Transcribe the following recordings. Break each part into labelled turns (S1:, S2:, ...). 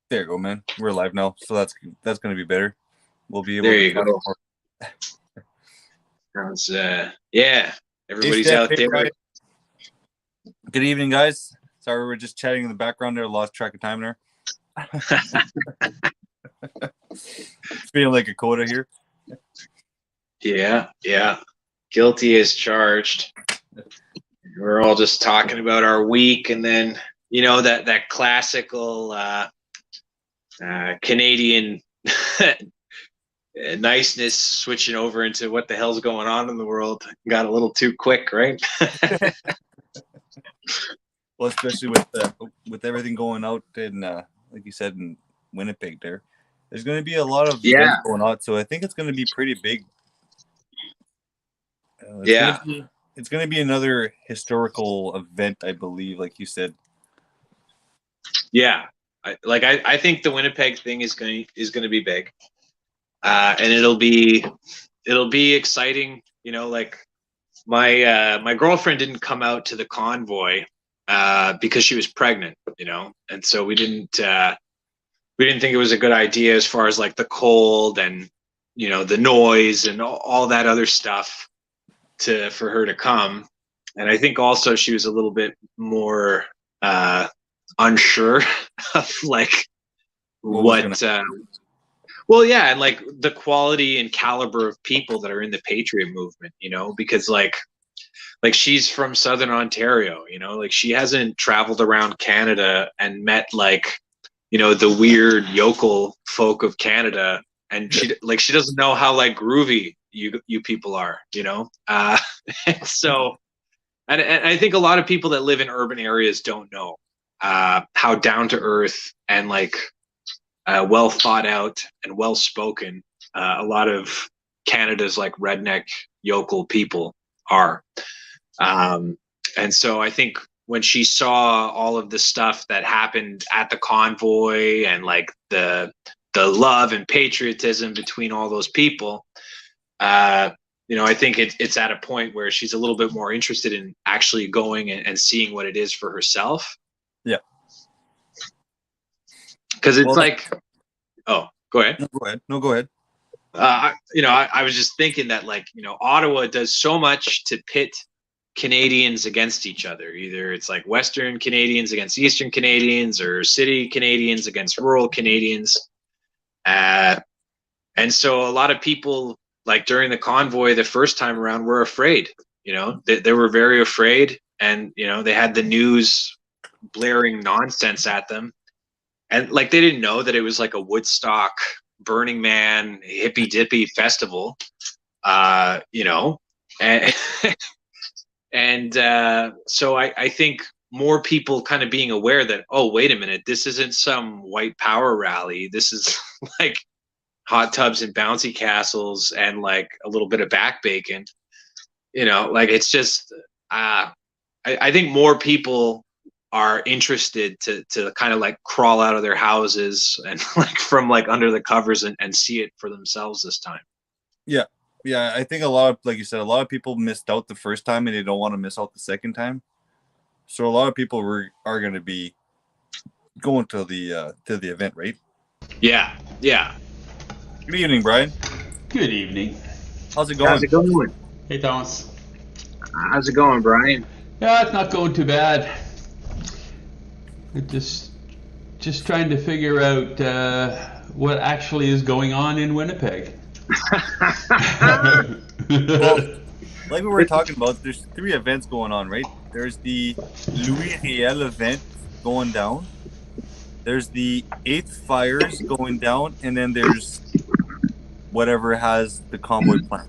S1: There you go, man. We're live now, so that's going to be better. We'll be able
S2: There
S1: to
S2: you
S1: talk
S2: go.
S1: more.
S2: Sounds, yeah, everybody's
S1: Steph,
S2: out there.
S1: Brian. Good evening, guys. Sorry, we're just chatting in the background there. Lost track of time there. Feeling like a quota here.
S2: Yeah. Guilty as charged. We're all just talking about our week, and then that classical Canadian niceness switching over into what the hell's going on in the world got a little too quick, right?
S1: Well, especially with everything going out in, like you said, in Winnipeg there's going to be a lot of events going on, so I think it's going to be pretty big. It's going to be another historical event, I believe, like you said.
S2: Yeah, I think the Winnipeg thing is going to be big, and it'll be exciting. Like my girlfriend didn't come out to the convoy because she was pregnant, and so we didn't think it was a good idea as far as like the cold and the noise and all that other stuff for her to come. And I think also she was a little bit more unsure of like what well, yeah, and like the quality and caliber of people that are in the Patriot movement, because like she's from Southern Ontario, like she hasn't traveled around Canada and met like the weird yokel folk of Canada, and she doesn't know how like groovy you people are, so and I think a lot of people that live in urban areas don't know how down to earth and like well thought out and well spoken a lot of Canada's like redneck yokel people are. And so I think when she saw all of the stuff that happened at the convoy and like the love and patriotism between all those people, I think it's at a point where she's a little bit more interested in actually going and seeing what it is for herself.
S1: Yeah.
S2: Because it's oh, go ahead.
S1: No, go ahead.
S2: I was just thinking that like, Ottawa does so much to pit Canadians against each other. Either it's like Western Canadians against Eastern Canadians or city Canadians against rural Canadians. And so a lot of people like during the convoy the first time around were afraid, they were very afraid, and, they had the news blaring nonsense at them. And like they didn't know that it was like a Woodstock, Burning Man, hippy dippy festival, and and so I think more people kind of being aware that, oh, wait a minute, this isn't some white power rally. This is like hot tubs and bouncy castles and like a little bit of back bacon. Like it's just I think more people are interested to kind of like crawl out of their houses and like from like under the covers and see it for themselves this time.
S1: Yeah, I think like you said, a lot of people missed out the first time and they don't want to miss out the second time. So a lot of people are going to be going to the event, right?
S2: Yeah.
S1: Good evening, Brian.
S3: Good evening.
S2: How's it going?
S3: Hey, Thomas.
S2: How's it going, Brian?
S3: Yeah, it's not going too bad. Just trying to figure out what actually is going on in Winnipeg.
S1: Well, like we were talking about, there's 3 events going on, right? There's the Louis Riel event going down. There's the 8th Fires going down, and then there's whatever has the convoy plan.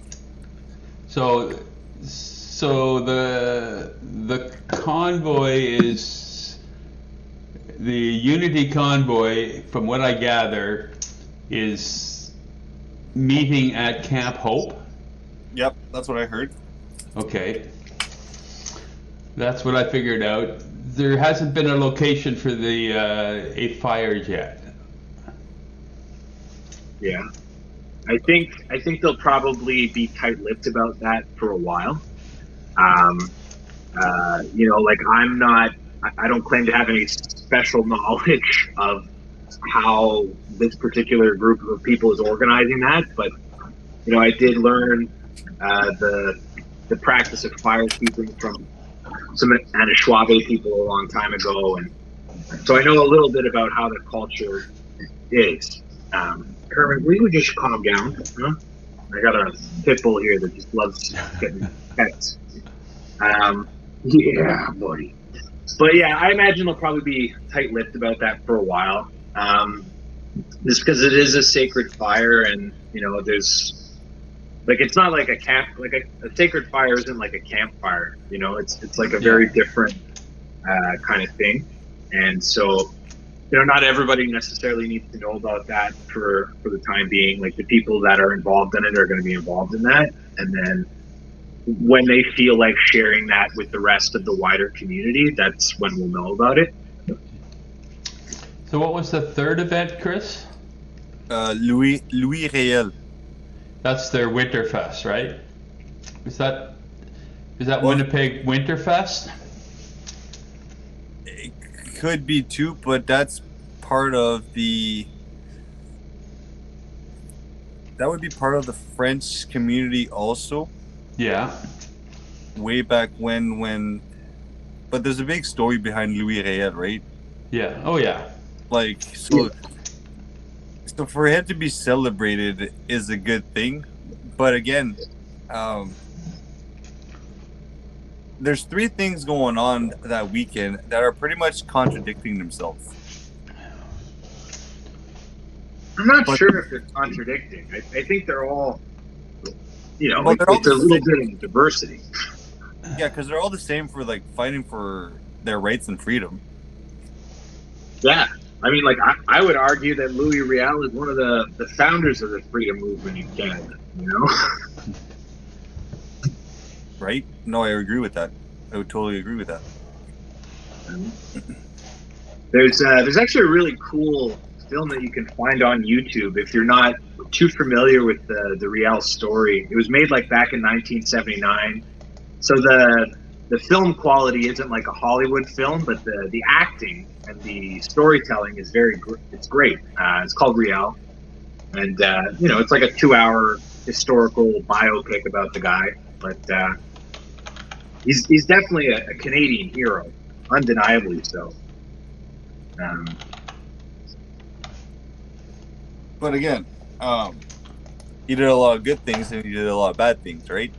S3: So the convoy is the Unity convoy, from what I gather, is meeting at Camp Hope.
S1: Yep, that's what I heard.
S3: Okay. That's what I figured out. There hasn't been a location for the 8 Fires yet.
S2: Yeah. I think they'll probably be tight-lipped about that for a while. Like I don't claim to have any special knowledge of
S4: how this particular group of people is organizing that, but I did learn the practice of firekeeping from some Anishinaabe people a long time ago, and so I know a little bit about how the culture is. Herman, will you just calm down? Huh? I got a pit bull here that just loves getting pets. Yeah, buddy. But yeah, I imagine they'll probably be tight-lipped about that for a while. Just because it is a sacred fire, and there's it's not like a camp, like a sacred fire isn't like a campfire. It's like a very different kind of thing, and so not everybody necessarily needs to know about that for the time being. Like the people that are involved in it are going to be involved in that, and then when they feel like sharing that with the rest of the wider community, that's when we'll know about it.
S3: So what was the third event, Chris?
S1: Louis Réel.
S3: That's their Winterfest, right? Is that Winnipeg Winterfest?
S1: It could be too, but that's part of the. That would be part of the French community also.
S3: Yeah.
S1: Way back when. But there's a big story behind Louis Réel, right?
S3: Yeah. Oh yeah.
S1: Like so. So for him to be celebrated is a good thing, but again, there's three things going on that weekend that are pretty much contradicting themselves.
S4: I'm not sure if they're contradicting. I think they're all,
S1: But they're all
S4: it's a little bit of diversity.
S1: Yeah, because they're all the same for like fighting for their rights and freedom.
S4: Yeah. I mean, I would argue that Louis Riel is one of the founders of the freedom movement in Canada,
S1: Right? No, I agree with that. I would totally agree with that.
S4: There's actually a really cool film that you can find on YouTube if you're not too familiar with the Riel story. It was made back in 1979. So the film quality isn't like a Hollywood film, but the acting and the storytelling is it's great. It's called Riel, and it's like a 2-hour historical biopic about the guy, but he's definitely a Canadian hero, undeniably so.
S1: But again, he did a lot of good things and he did a lot of bad things, right?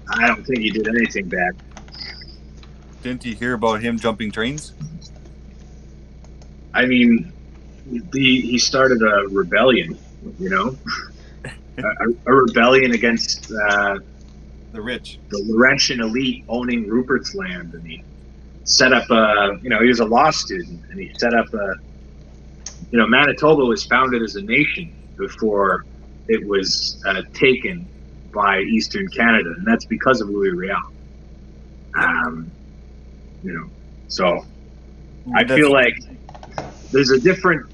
S4: I don't think he did anything bad.
S1: Didn't you hear about him jumping trains?
S4: I mean, he started a rebellion, a rebellion against
S1: the rich,
S4: the Laurentian elite owning Rupert's land, and he set up he was a law student, and he set up Manitoba was founded as a nation before it was taken by Eastern Canada, and that's because of Louis Riel. So I feel like there's a different,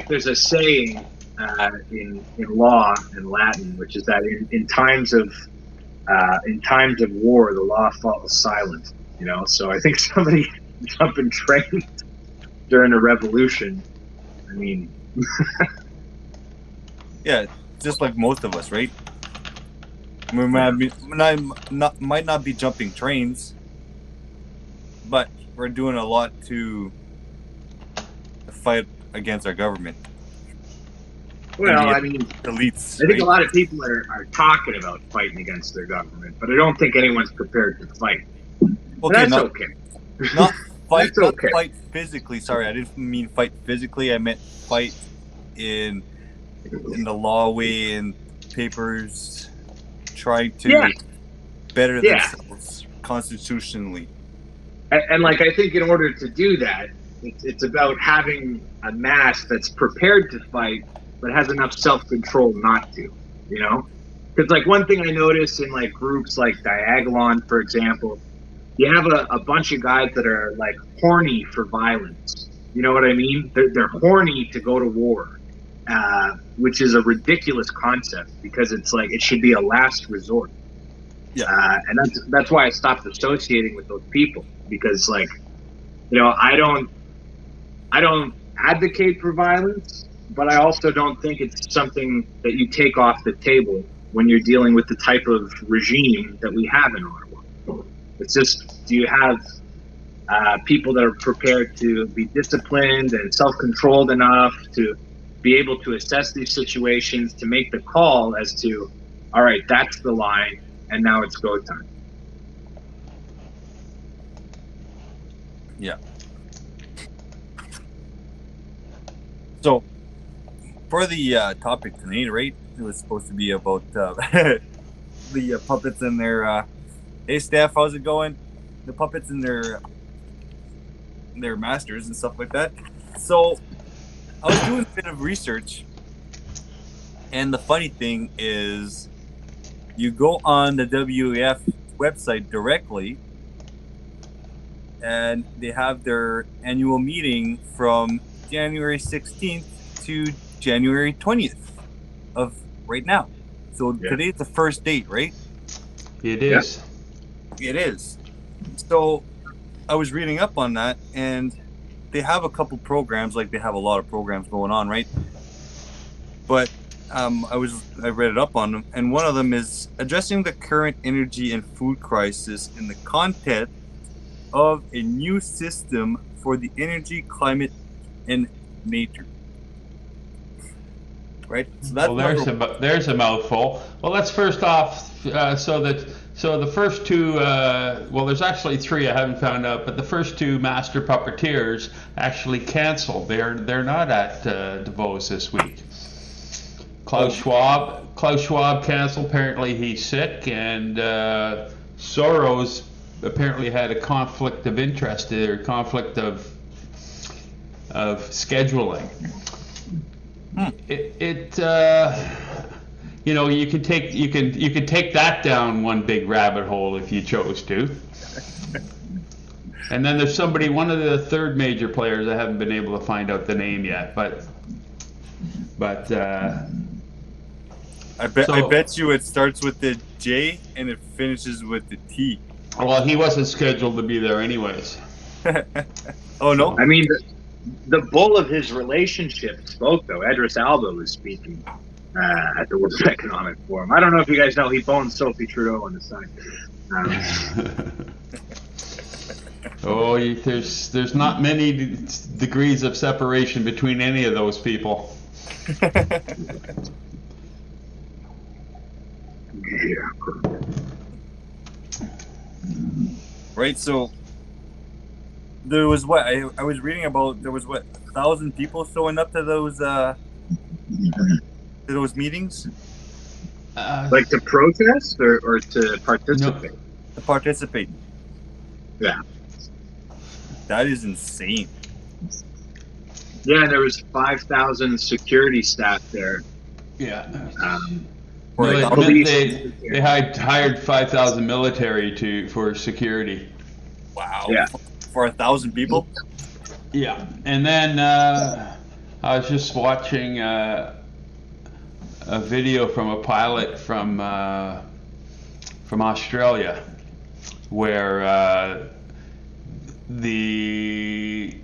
S4: there's a saying in law in Latin, which is that in times of war, the law falls silent. So I think somebody jumping trains during a revolution. I mean,
S1: yeah, just like most of us, right? We might not be jumping trains, but we're doing a lot to fight against our government.
S4: Well, I mean,
S1: elites.
S4: I think a lot of people are talking about fighting against their government, but I don't think anyone's prepared to fight.
S1: Okay,
S4: that's okay.
S1: Not fight.
S4: That's okay.
S1: Not fight physically. Sorry, I didn't mean fight physically. I meant fight in the law way and papers, trying to better themselves constitutionally.
S4: And I think in order to do that, it's about having a mass that's prepared to fight, but has enough self-control not to, Because one thing I notice in groups like Diagolon, for example, you have a bunch of guys that are horny for violence. You know what I mean? They're horny to go to war, which is a ridiculous concept because it's it should be a last resort.
S1: Yeah.
S4: And that's why I stopped associating with those people because I don't advocate for violence, but I also don't think it's something that you take off the table when you're dealing with the type of regime that we have in Ottawa. It's just, do you have people that are prepared to be disciplined and self-controlled enough to be able to assess these situations, to make the call as to, all right, that's the line, and now it's go time.
S1: Yeah. So, for the topic tonight, right? It was supposed to be about the puppets and their. Hey, Steph, how's it going? The puppets and their masters and stuff like that. So, I was doing a bit of research, and the funny thing is, you go on the WEF website directly, and they have their annual meeting from January 16th to January 20th of right now. So today's the first date, right?
S3: It is.
S1: It is. So I was reading up on that, and they have a couple programs, like they have a lot of programs going on, right? But I read it up on them, and one of them is addressing the current energy and food crisis in the context of a new system for the energy, climate, and nature. Right. So that's
S3: there's a mouthful. Well, let's first off so the first two. Well, there's actually three I haven't found out, but the first two master puppeteers actually canceled. They're not at Davos this week. Klaus Schwab canceled. Apparently he's sick, and Soros apparently had a conflict of interest or conflict of scheduling. You could take that down one big rabbit hole if you chose to. And then there's one of the third major players, I haven't been able to find out the name yet, but
S1: I bet you it starts with the J and it finishes with the T.
S3: Well, he wasn't scheduled to be there anyways.
S1: Oh no!
S4: I mean, the bull of his relationship spoke, though. Idris Elba was speaking at the World Economic Forum. I don't know if you guys know, he boned Sophie Trudeau on the side.
S3: There's not many degrees of separation between any of those people.
S1: Right, so there was I was reading about, there was 1,000 people showing up to those meetings?
S4: Like to protest or to participate?
S1: No, to participate.
S4: Yeah.
S1: That is insane.
S4: Yeah, there was 5,000 security staff there.
S3: Yeah. They hired 5,000 military for security.
S1: Wow.
S4: Yeah.
S1: For 1,000 people?
S3: Yeah. And then I was just watching a video from a pilot from Australia where the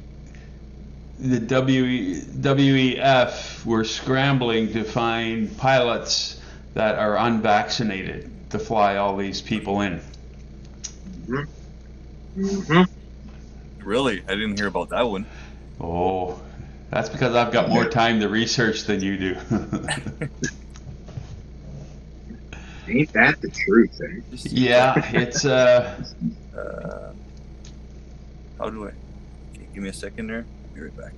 S3: WEF were scrambling to find pilots that are unvaccinated to fly all these people in.
S4: Mm-hmm. Mm-hmm.
S1: Really? I didn't hear about that one.
S3: Oh, that's because I've got more time to research than you do.
S4: Ain't that the truth, eh?
S3: Yeah, it's
S1: how do I? Okay, give me a second there. Be right back.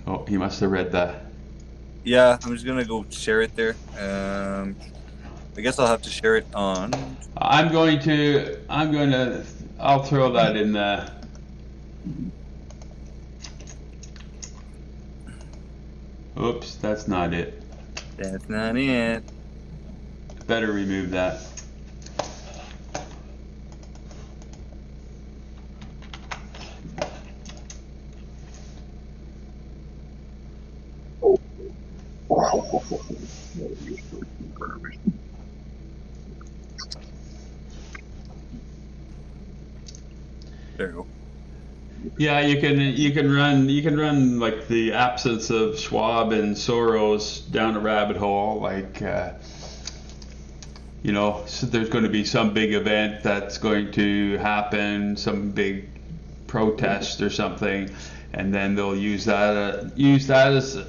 S3: Oh, you must have read that.
S1: Yeah, I'm just gonna go share it there. I guess I'll have to share it on.
S3: I'll throw that in the. Oops, that's not it.
S1: That's not it.
S3: Better remove that.
S1: There you go.
S3: Yeah, you can run like the absence of Schwab and Soros down a rabbit hole. Like so there's going to be some big event that's going to happen, some big protest or something, and then they'll use that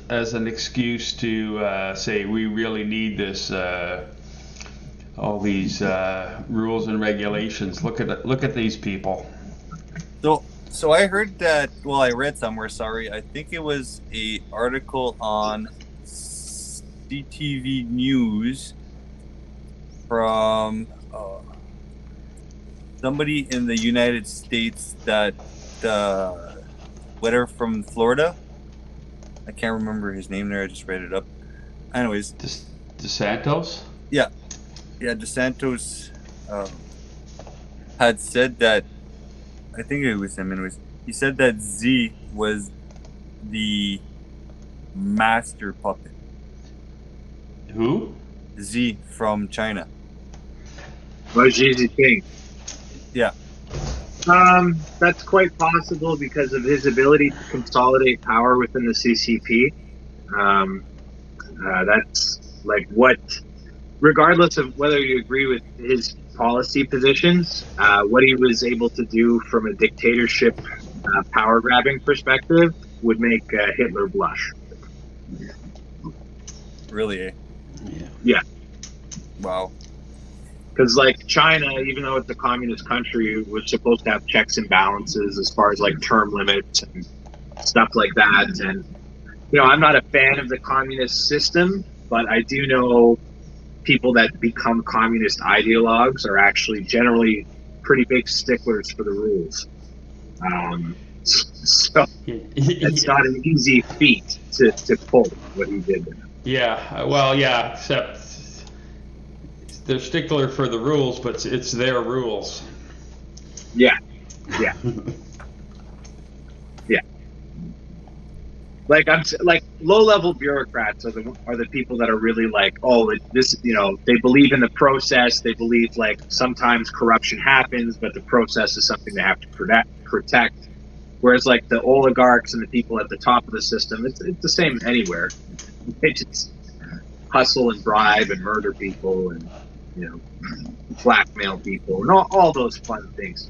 S3: as an excuse to say we really need this. All these rules and regulations. Look at these people.
S1: So I heard that. Well, I read somewhere. Sorry, I think it was a article on CTV News from somebody in the United States that whatever from Florida. I can't remember his name there. I just read it up. Anyways,
S3: DeSantos.
S1: Yeah, DeSantos had said that. I think it was him. Anyways, he said that Z was the master puppet.
S3: Who?
S1: Z from China.
S4: Or Xi Jinping.
S1: Yeah.
S4: That's quite possible because of his ability to consolidate power within the CCP. That's like what, regardless of whether you agree with his policy positions, what he was able to do from a dictatorship power grabbing perspective would make Hitler blush.
S1: Really? Eh?
S4: Yeah.
S1: Wow.
S4: Because like China, even though it's a communist country, was supposed to have checks and balances as far as like term limits and stuff like that. And I'm not a fan of the communist system, but I do know people that become communist ideologues are actually generally pretty big sticklers for the rules. So it's not an easy feat to pull what he did there.
S3: Yeah, well, yeah, except they're stickler for the rules, but it's their rules.
S4: Yeah. Like low-level bureaucrats are the people that are really like, they believe in the process. They believe like sometimes corruption happens, but the process is something they have to protect. Whereas like the oligarchs and the people at the top of the system, it's the same anywhere. They just hustle and bribe and murder people and blackmail people and all those fun things.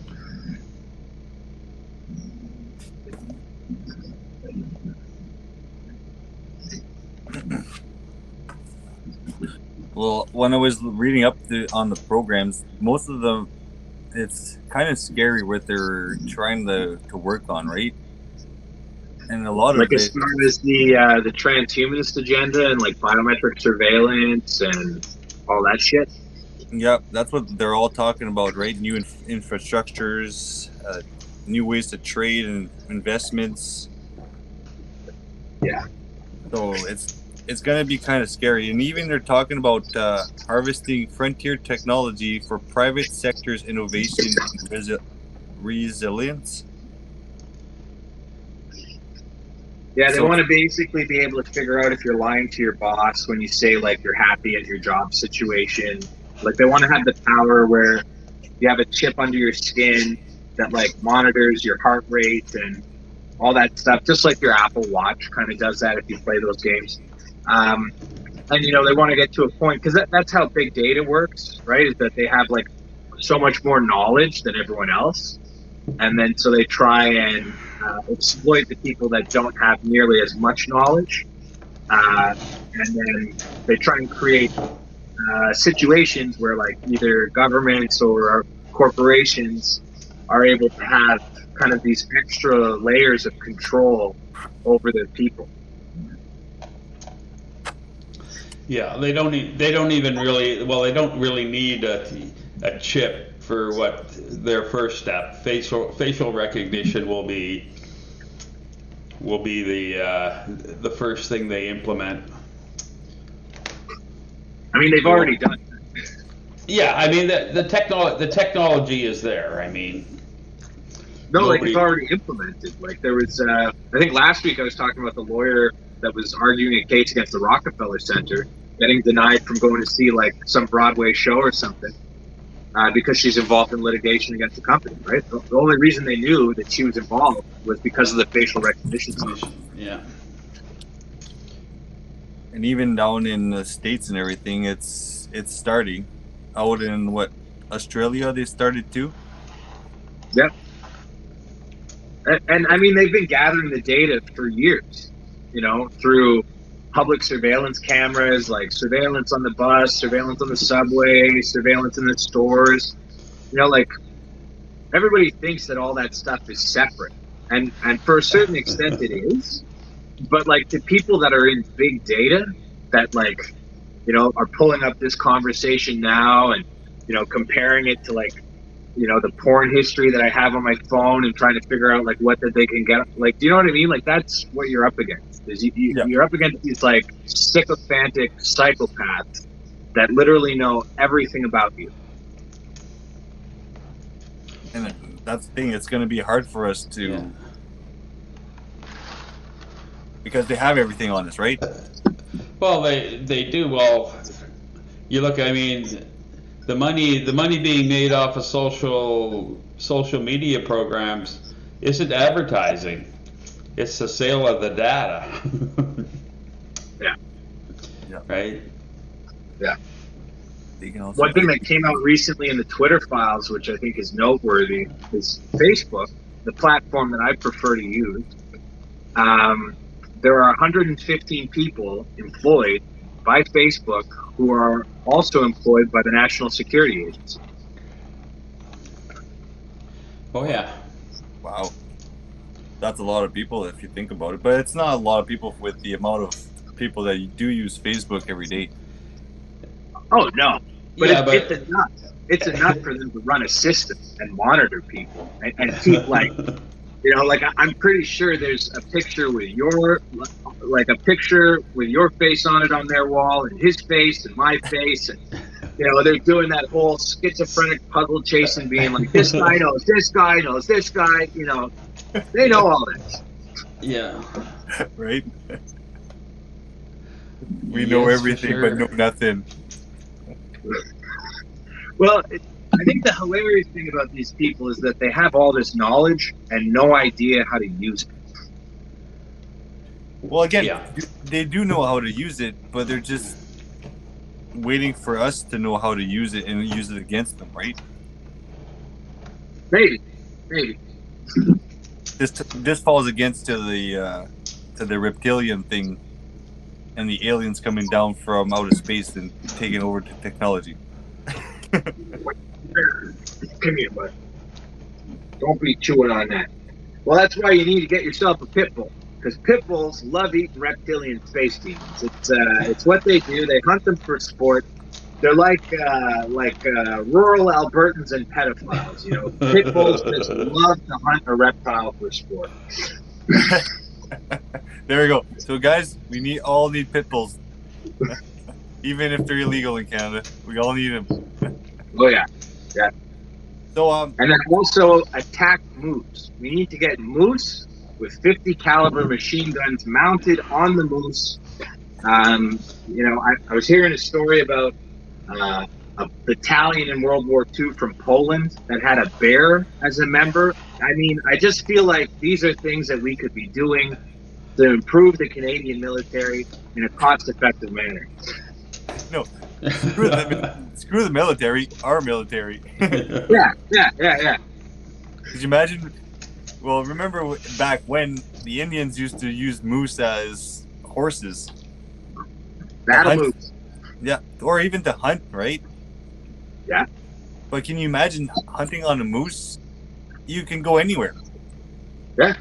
S1: Well, when I was reading up on the programs, most of them, it's kind of scary what they're trying to work on, right? And a lot of
S4: like as far as the transhumanist agenda and like biometric surveillance and all that shit.
S1: Yeah, that's what they're all talking about, right? New infrastructures, new ways to trade and investments.
S4: Yeah.
S1: So it's going to be kind of scary. And even they're talking about harvesting frontier technology for private sector's innovation and resilience.
S4: Yeah, they want to basically be able to figure out if you're lying to your boss when you say like you're happy at your job situation. Like they want to have the power where you have a chip under your skin that like monitors your heart rate and all that stuff, just like your Apple Watch kind of does that if you play those games. And they want to get to a point because that's how big data works, right? Is that they have like so much more knowledge than everyone else, and then so they try and exploit the people that don't have nearly as much knowledge, and then they try and create situations where like either governments or corporations are able to have kind of these extra layers of control over their people.
S3: Yeah, they don't really need a chip for what their first step. Facial recognition will be the first thing they implement.
S4: I mean, they've already done that.
S3: Yeah, I mean the technology is there. I mean,
S4: like it's already implemented. Like there was, I think last week I was talking about the lawyer that was arguing a case against the Rockefeller Center, getting denied from going to see like some Broadway show or something. because she's involved in litigation against the company, right? The only reason they knew that she was involved was because of the facial recognition system.
S3: Yeah.
S1: And even down in the States and everything, it's starting. Out in Australia, they started too.
S4: Yep. And I mean, they've been gathering the data for years, through public surveillance cameras, like surveillance on the bus, surveillance on the subway, surveillance in the stores. Like, everybody thinks that all that stuff is separate. And for a certain extent it is. But like, the people that are in big data that are pulling up this conversation now and, comparing it to the porn history that I have on my phone and trying to figure out what that they can get. Like, do you know what I mean? Like, that's what you're up against. You're up against these sycophantic psychopaths that literally know everything about you.
S1: And that's the thing. It's going to be hard for us to, because they have everything on us, right?
S3: Well, they do. Well, you look. I mean, the money being made off of social media programs isn't advertising. It's the sale of the data.
S4: Yeah.
S3: Right?
S4: Yeah. One thing that came out recently in the Twitter files, which I think is noteworthy, is Facebook, the platform that I prefer to use. There are 115 people employed by Facebook who are also employed by the National Security Agency.
S3: Oh, yeah.
S1: Wow. That's a lot of people if you think about it. But it's not a lot of people with the amount of people that you do use Facebook every day.
S4: Oh, no. But it's enough. It's enough for them to run a system and monitor people and keep I'm pretty sure there's a picture with your face on it on their wall, and his face and my face, and they're doing that whole schizophrenic puzzle chasing, being like, this guy knows this guy knows this guy. They know all this.
S3: Yeah.
S1: Right. We know everything, but know nothing.
S4: Well, I think the hilarious thing about these people is that they have all this knowledge and no idea how to use it.
S1: Well, again, they do know how to use it, but they're just waiting for us to know how to use it and use it against them, right?
S4: Maybe.
S1: This falls against to the reptilian thing and the aliens coming down from outer space and taking over the technology.
S4: Come here, bud. Don't be chewing on that. Well, that's why you need to get yourself a pit bull, because pit bulls love eating reptilian space demons. It's what they do. They hunt them for sport. They're like rural Albertans and pedophiles. Pit bulls just love to hunt a reptile for sport.
S1: There we go. So, guys, we all need pit bulls, even if they're illegal in Canada. We all need them.
S4: Oh yeah. So and then also attack moose. We need to get moose with 50 caliber machine guns mounted on the moose. I was hearing a story about a battalion in World War II from Poland that had a bear as a member. I mean, I just feel like these are things that we could be doing to improve the Canadian military in a cost-effective manner.
S1: No, screw the military, our military.
S4: Yeah.
S1: Could you imagine? Well, remember back when the Indians used to use moose as horses?
S4: Battle moose.
S1: Yeah, or even to hunt, right?
S4: Yeah.
S1: But can you imagine hunting on a moose? You can go anywhere.
S4: Yeah.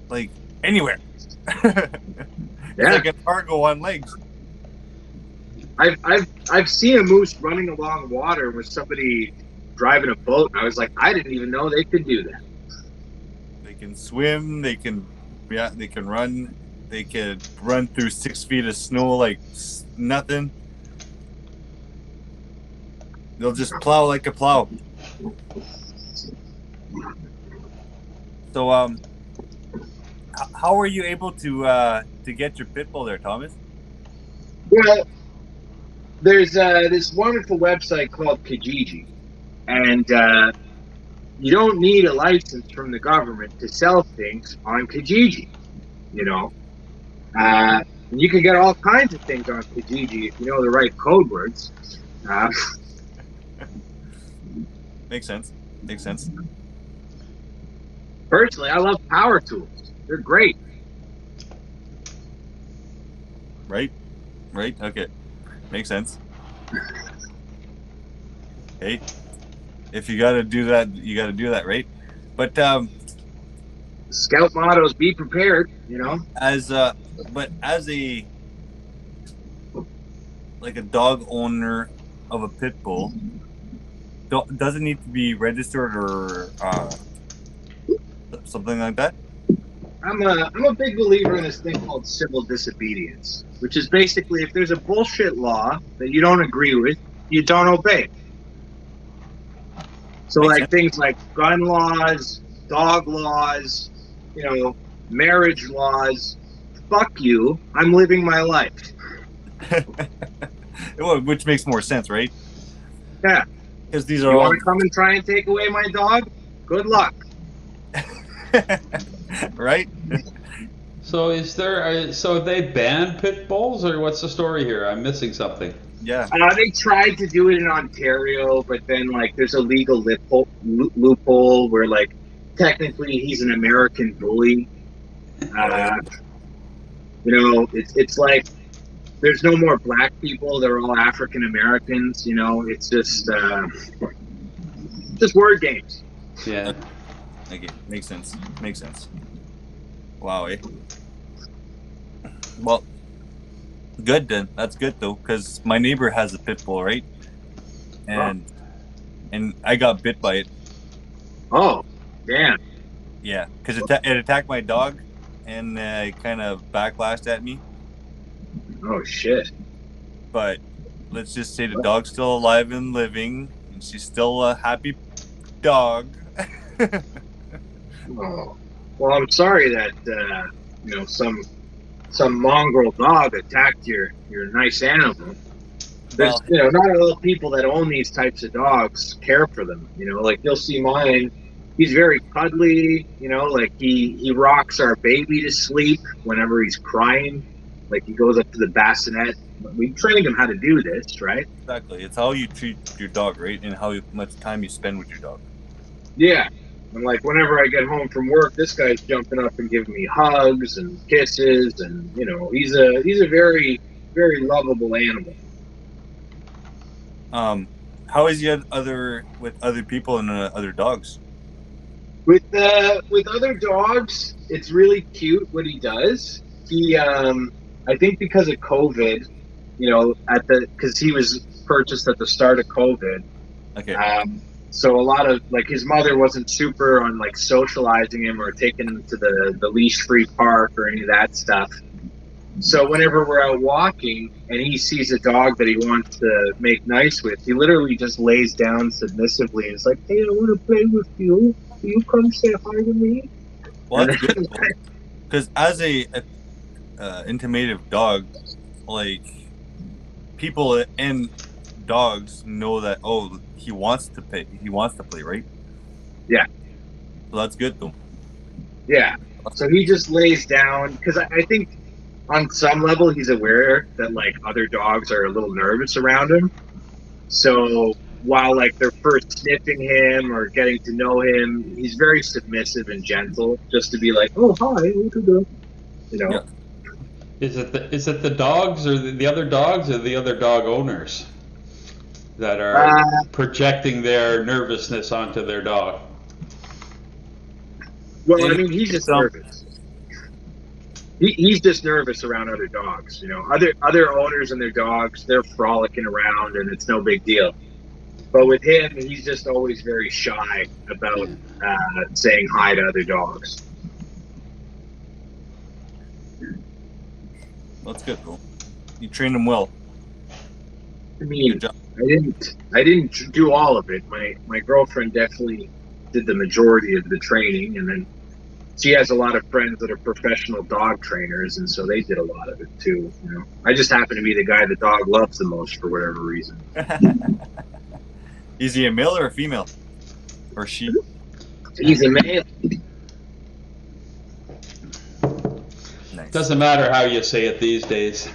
S1: Like, anywhere. It's like a cargo on legs.
S4: I've seen a moose running along water with somebody driving a boat, and I was like, I didn't even know they could do that.
S1: They can swim. They can run. They can run through 6 feet of snow like nothing. They'll just plow like a plow. So, how are you able to get your pit bull there, Thomas?
S4: Well, there's this wonderful website called Kijiji, And you don't need a license from the government to sell things on Kijiji. You know, and you can get all kinds of things on Kijiji if you know the right code words. Uh,
S1: Makes sense. Makes sense.
S4: Personally, I love power tools. They're great.
S1: Right? Right? Okay. Makes sense. Hey, if you gotta do that, you gotta do that, right? But
S4: Scout motto is be prepared. You know.
S1: as a like a dog owner of a pit bull, does it need to be registered or something like that?
S4: I'm a big believer in this thing called civil disobedience, which is basically if there's a bullshit law that you don't agree with, you don't obey. So
S1: Makes
S4: like
S1: sense.
S4: things like gun laws, dog laws, you know, marriage laws. Fuck you. I'm living my life.
S1: Well, which makes more sense, right?
S4: Yeah.
S1: Because these
S4: You
S1: are all
S4: want to come and try and take away my dog? Good luck.
S1: right.
S3: So is there? So they ban pit bulls, or what's the story here? I'm missing something.
S1: Yeah.
S4: They tried to do it in Ontario, but then like there's a legal loophole where like technically he's an American bully. You know, it's like there's no more black people; they're all African Americans. You know, it's just word games.
S3: Yeah.
S1: Okay. Makes sense. Makes sense. Wow. Eh? Well, good then. That's good though, because my neighbor has a pit bull, right? And I got bit by it.
S4: Oh, damn!
S1: Yeah, because it attacked my dog, and it kind of backlashed at me.
S4: Oh shit!
S1: But let's just say the dog's still alive and living, and she's still a happy dog.
S4: Oh, well, I'm sorry that you know some mongrel dog attacked your nice animal. There's
S1: Well,
S4: you know not all people that own these types of dogs care for them. You know, like you'll see mine. He's very cuddly. You know, like he rocks our baby to sleep whenever he's crying. Like he goes up to the bassinet. We trained him how to do this, right?
S1: exactly. It's how you treat your dog, right? And how much time you spend with your dog.
S4: Yeah. And like whenever I get home from work, this guy's jumping up and giving me hugs and kisses, and you know he's a very lovable animal.
S1: How is he with other people and other dogs?
S4: With other dogs, it's really cute what he does. He I think because of COVID, you know, because he was purchased at the start of COVID.
S1: Okay.
S4: So a lot of like his mother wasn't super on like socializing him or taking him to the leash free park or any of that stuff. So whenever we're out walking and he sees a dog that he wants to make nice with, he literally just lays down submissively and is like, "Hey, I want to play with you. Will you come say hi to me?"
S1: Well, that's good. Because as a intimidative dog, like people and dogs know that he wants to play, right?
S4: Yeah.
S1: So that's good though.
S4: Yeah. So he just lays down because I think on some level he's aware that like other dogs are a little nervous around him. So while like they're first sniffing him or getting to know him, he's very submissive and gentle, just to be like, "Oh hi, what you doing?" You know.
S1: Yeah.
S3: Is it the dogs or the other dogs or the other dog owners that are projecting their nervousness onto their dog?
S4: Well, I mean, he's just nervous. He's just nervous around other dogs. You know, other owners and their dogs, they're frolicking around and it's no big deal. But with him, he's just always very shy about saying hi to other dogs.
S1: That's good though. You trained him well.
S4: I mean, I didn't do all of it. My girlfriend definitely did the majority of the training, and then she has a lot of friends that are professional dog trainers, and so they did a lot of it too. You know, I just happen to be the guy the dog loves the most for whatever reason.
S1: Is he a male or a female? Or she?
S4: He's a male.
S1: Nice.
S3: Doesn't matter how you say it these days.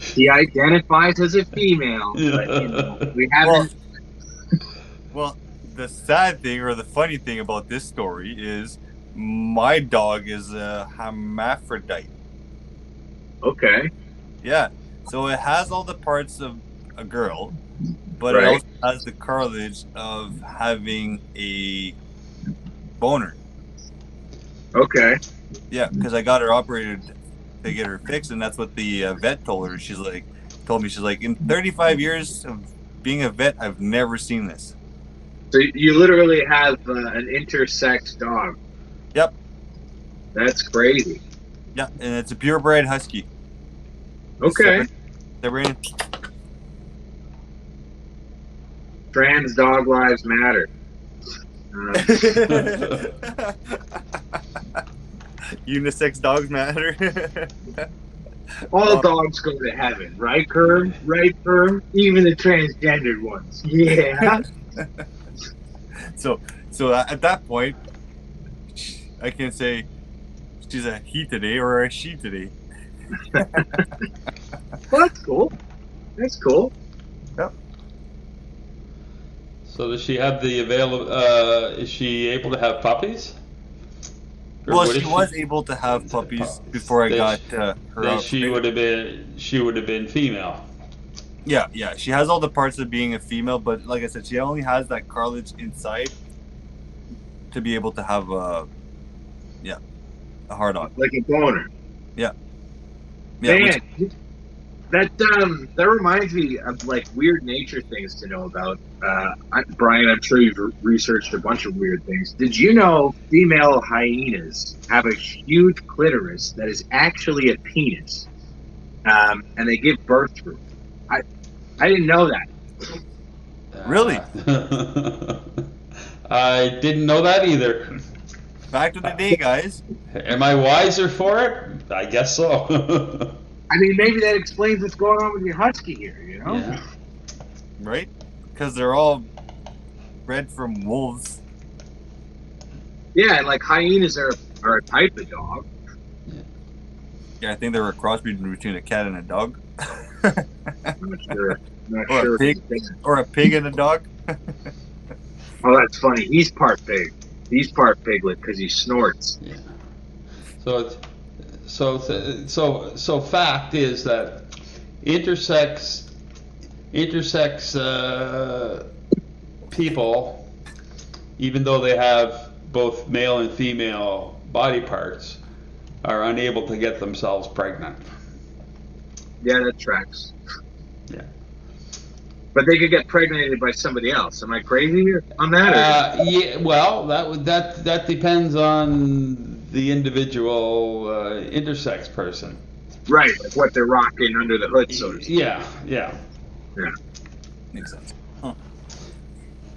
S4: He identifies as a female, but we haven't.
S1: Well, the sad thing or the funny thing about this story is my dog is a hermaphrodite.
S4: Okay.
S1: Yeah. So it has all the parts of a girl, but
S4: Right.
S1: it also has the cartilage of having a boner.
S4: Okay.
S1: Yeah, because I got her operated to get her fixed, and that's what the vet told her. She's like, in 35 years of being a vet, I've never seen this.
S4: So you literally have an intersex dog.
S1: Yep.
S4: That's crazy.
S1: Yeah, and it's a purebred husky.
S4: Okay.
S1: Sabrina.
S4: Trans dog lives matter.
S1: Unisex dogs matter.
S4: All dogs go to heaven, right, Kerm? Right, Kerm? Even the transgendered ones. Yeah.
S1: So at that point, I can say she's a he today or a she today.
S4: Well, that's cool. That's cool.
S1: Yep.
S3: So does she have the is she able to have puppies? Or
S1: Well,
S3: what
S1: she
S3: is
S1: was able to have puppies before I
S3: Then
S1: got her
S3: Then
S1: out.
S3: she would have been female.
S1: Yeah. She has all the parts of being a female, but like I said, she only has that cartilage inside to be able to have a hard on.
S4: Like a boner.
S1: Yeah,
S4: Man, that reminds me of like weird nature things to know about. Brian, I'm sure you've researched a bunch of weird things. Did you know female hyenas have a huge clitoris that is actually a penis, and they give birth through? I didn't know that.
S1: Really?
S3: I didn't know that either.
S1: Back to the day, guys.
S3: Am I wiser for it? I guess so.
S4: I mean, maybe that explains what's going on with your husky here. You know?
S3: Yeah.
S1: Right? Because they're all bred from wolves.
S4: Yeah, and like hyenas are a type of dog.
S1: Yeah, I think they were a crossbreed between a cat and a dog.
S4: I'm not sure. Not
S1: Or
S4: sure.
S1: a pig, or a pig and a dog.
S4: Oh, that's funny. He's part pig. He's part piglet because he snorts.
S3: Yeah. So fact is that intersex people, even though they have both male and female body parts, are unable to get themselves pregnant.
S4: Yeah, that tracks.
S3: Yeah.
S4: But they could get pregnated by somebody else. Am I crazy on that?
S3: Yeah. Well, that depends on the individual intersex person.
S4: Right, like what they're rocking under the hood, so to speak.
S3: Yeah.
S4: Yeah.
S1: Makes sense.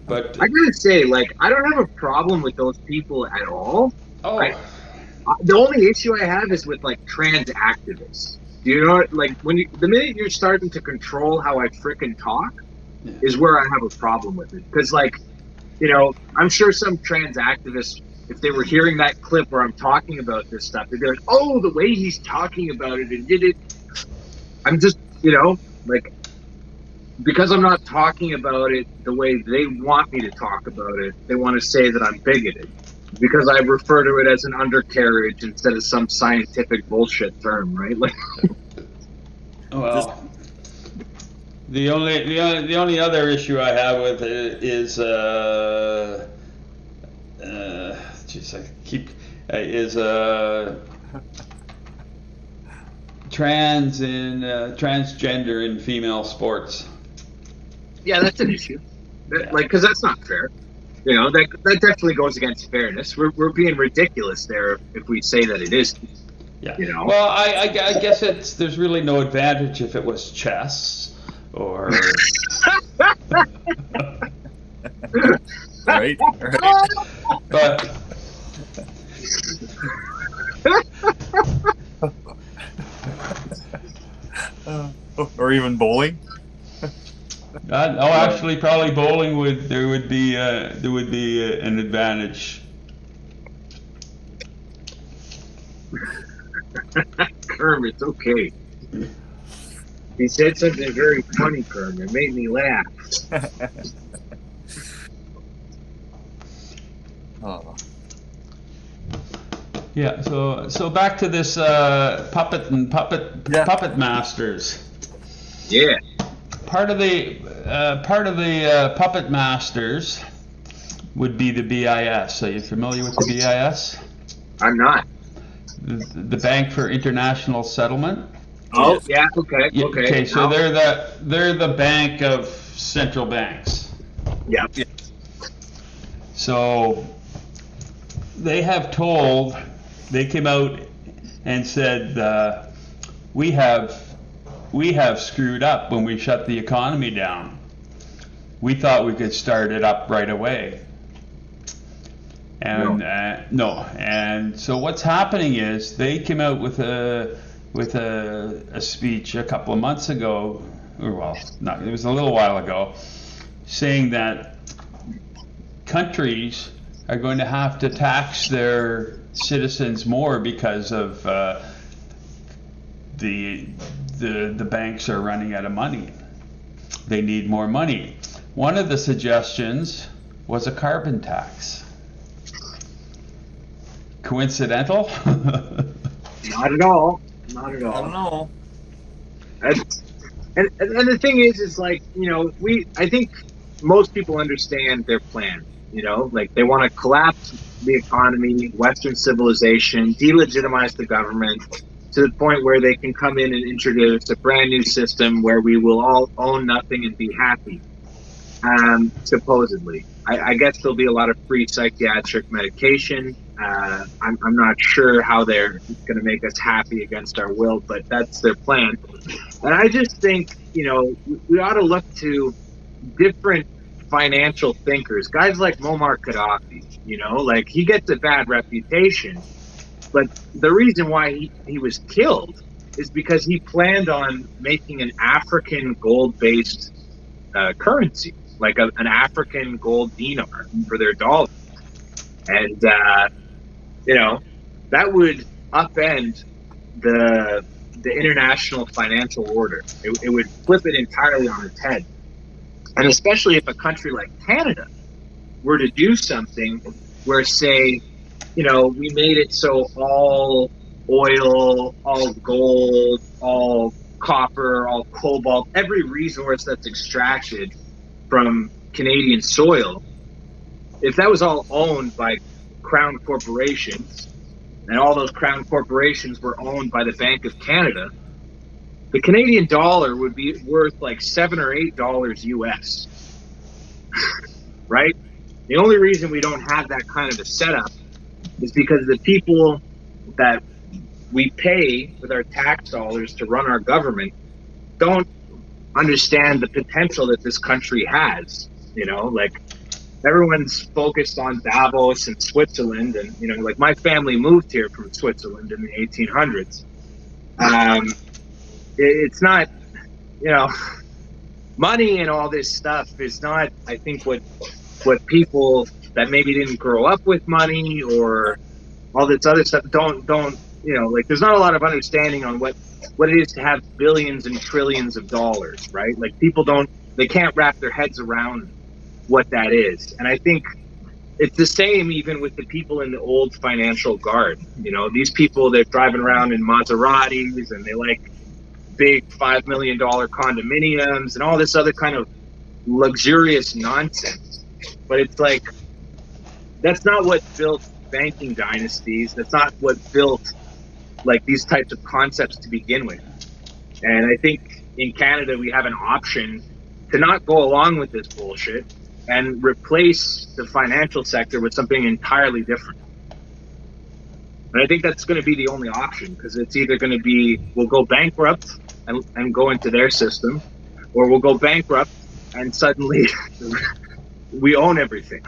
S3: But
S4: I gotta say, like, I don't have a problem with those people at all. The only issue I have is with like trans activists. Do you know, like, the minute you're starting to control how I frickin' talk,
S3: Yeah.
S4: is where I have a problem with it. Because, like, you know, I'm sure some trans activists, if they were hearing that clip where I'm talking about this stuff, they'd be like, "Oh, the way he's talking about it and did it." I'm just, you know, like, because I'm not talking about it the way they want me to talk about it, they want to say that I'm bigoted. Because I refer to it as an undercarriage instead of some scientific bullshit term, right? Like,
S3: well, the only other issue I have with it is transgender in female sports.
S4: yeah, that's an issue. Like, because that's not fair. You know, that definitely goes against fairness. We're being ridiculous there if we say that it is.
S3: Yeah.
S4: You know?
S3: Well, I guess there's really no advantage if it was chess or.
S1: Right?
S3: But.
S1: Or even bowling.
S3: Actually, probably bowling would be an advantage.
S4: Kermit's okay. He said something very funny, Kermit. It made me laugh.
S1: Oh.
S3: Yeah. So back to this puppet masters.
S4: Yeah.
S3: Part of the puppet masters would be the BIS. Are you familiar with the BIS?
S4: I'm not.
S3: The Bank for International Settlement.
S4: Oh, yeah, okay,
S3: Yeah,
S4: okay.
S3: okay, so
S4: Now-
S3: they're the bank of central banks.
S4: Yeah.
S3: So they came out and said we have screwed up when we shut the economy down. We thought we could start it up right away. And no. And so what's happening is they came out with a speech a couple of months ago, or well, not, it was a little while ago, saying that countries are going to have to tax their citizens more because of the banks are running out of money. They need more money. One of the suggestions was a carbon tax. Coincidental?
S4: Not at all. Not at all.
S1: I don't know.
S4: And the thing is like, I think most people understand their plan. Like they want to collapse the economy, Western civilization, delegitimize the government to the point where they can come in and introduce a brand new system where we will all own nothing and be happy. Supposedly, I guess there'll be a lot of free psychiatric medication. I'm not sure how they're going to make us happy against our will, but that's their plan. And I just think, we ought to look to different financial thinkers, guys like Muammar Gaddafi. Like he gets a bad reputation, but the reason why he was killed is because he planned on making an African gold-based currency, like an African gold dinar for their dollar. And, that would upend the international financial order. It would flip it entirely on its head. And especially if a country like Canada were to do something where, say, we made it so all oil, all gold, all copper, all cobalt, every resource that's extracted from Canadian soil, if that was all owned by crown corporations, and all those crown corporations were owned by the Bank of Canada, the Canadian dollar would be worth like $7 or $8 US. Right? The only reason we don't have that kind of a setup is because the people that we pay with our tax dollars to run our government don't understand the potential that this country has. Like everyone's focused on Davos and Switzerland, and like my family moved here from Switzerland in the 1800s. It's not, money and all this stuff is not, I think, what people that maybe didn't grow up with money or all this other stuff don't like there's not a lot of understanding on what it is to have billions and trillions of dollars, right? Like people they can't wrap their heads around what that is. And I think it's the same even with the people in the old financial guard. These people, they're driving around in Maseratis and they like big $5 million condominiums and all this other kind of luxurious nonsense. But it's like, that's not what built banking dynasties. That's not what built like these types of concepts to begin with. And I think in Canada, we have an option to not go along with this bullshit and replace the financial sector with something entirely different. And I think that's going to be the only option, because it's either going to be we'll go bankrupt and go into their system, or we'll go bankrupt and suddenly we own everything.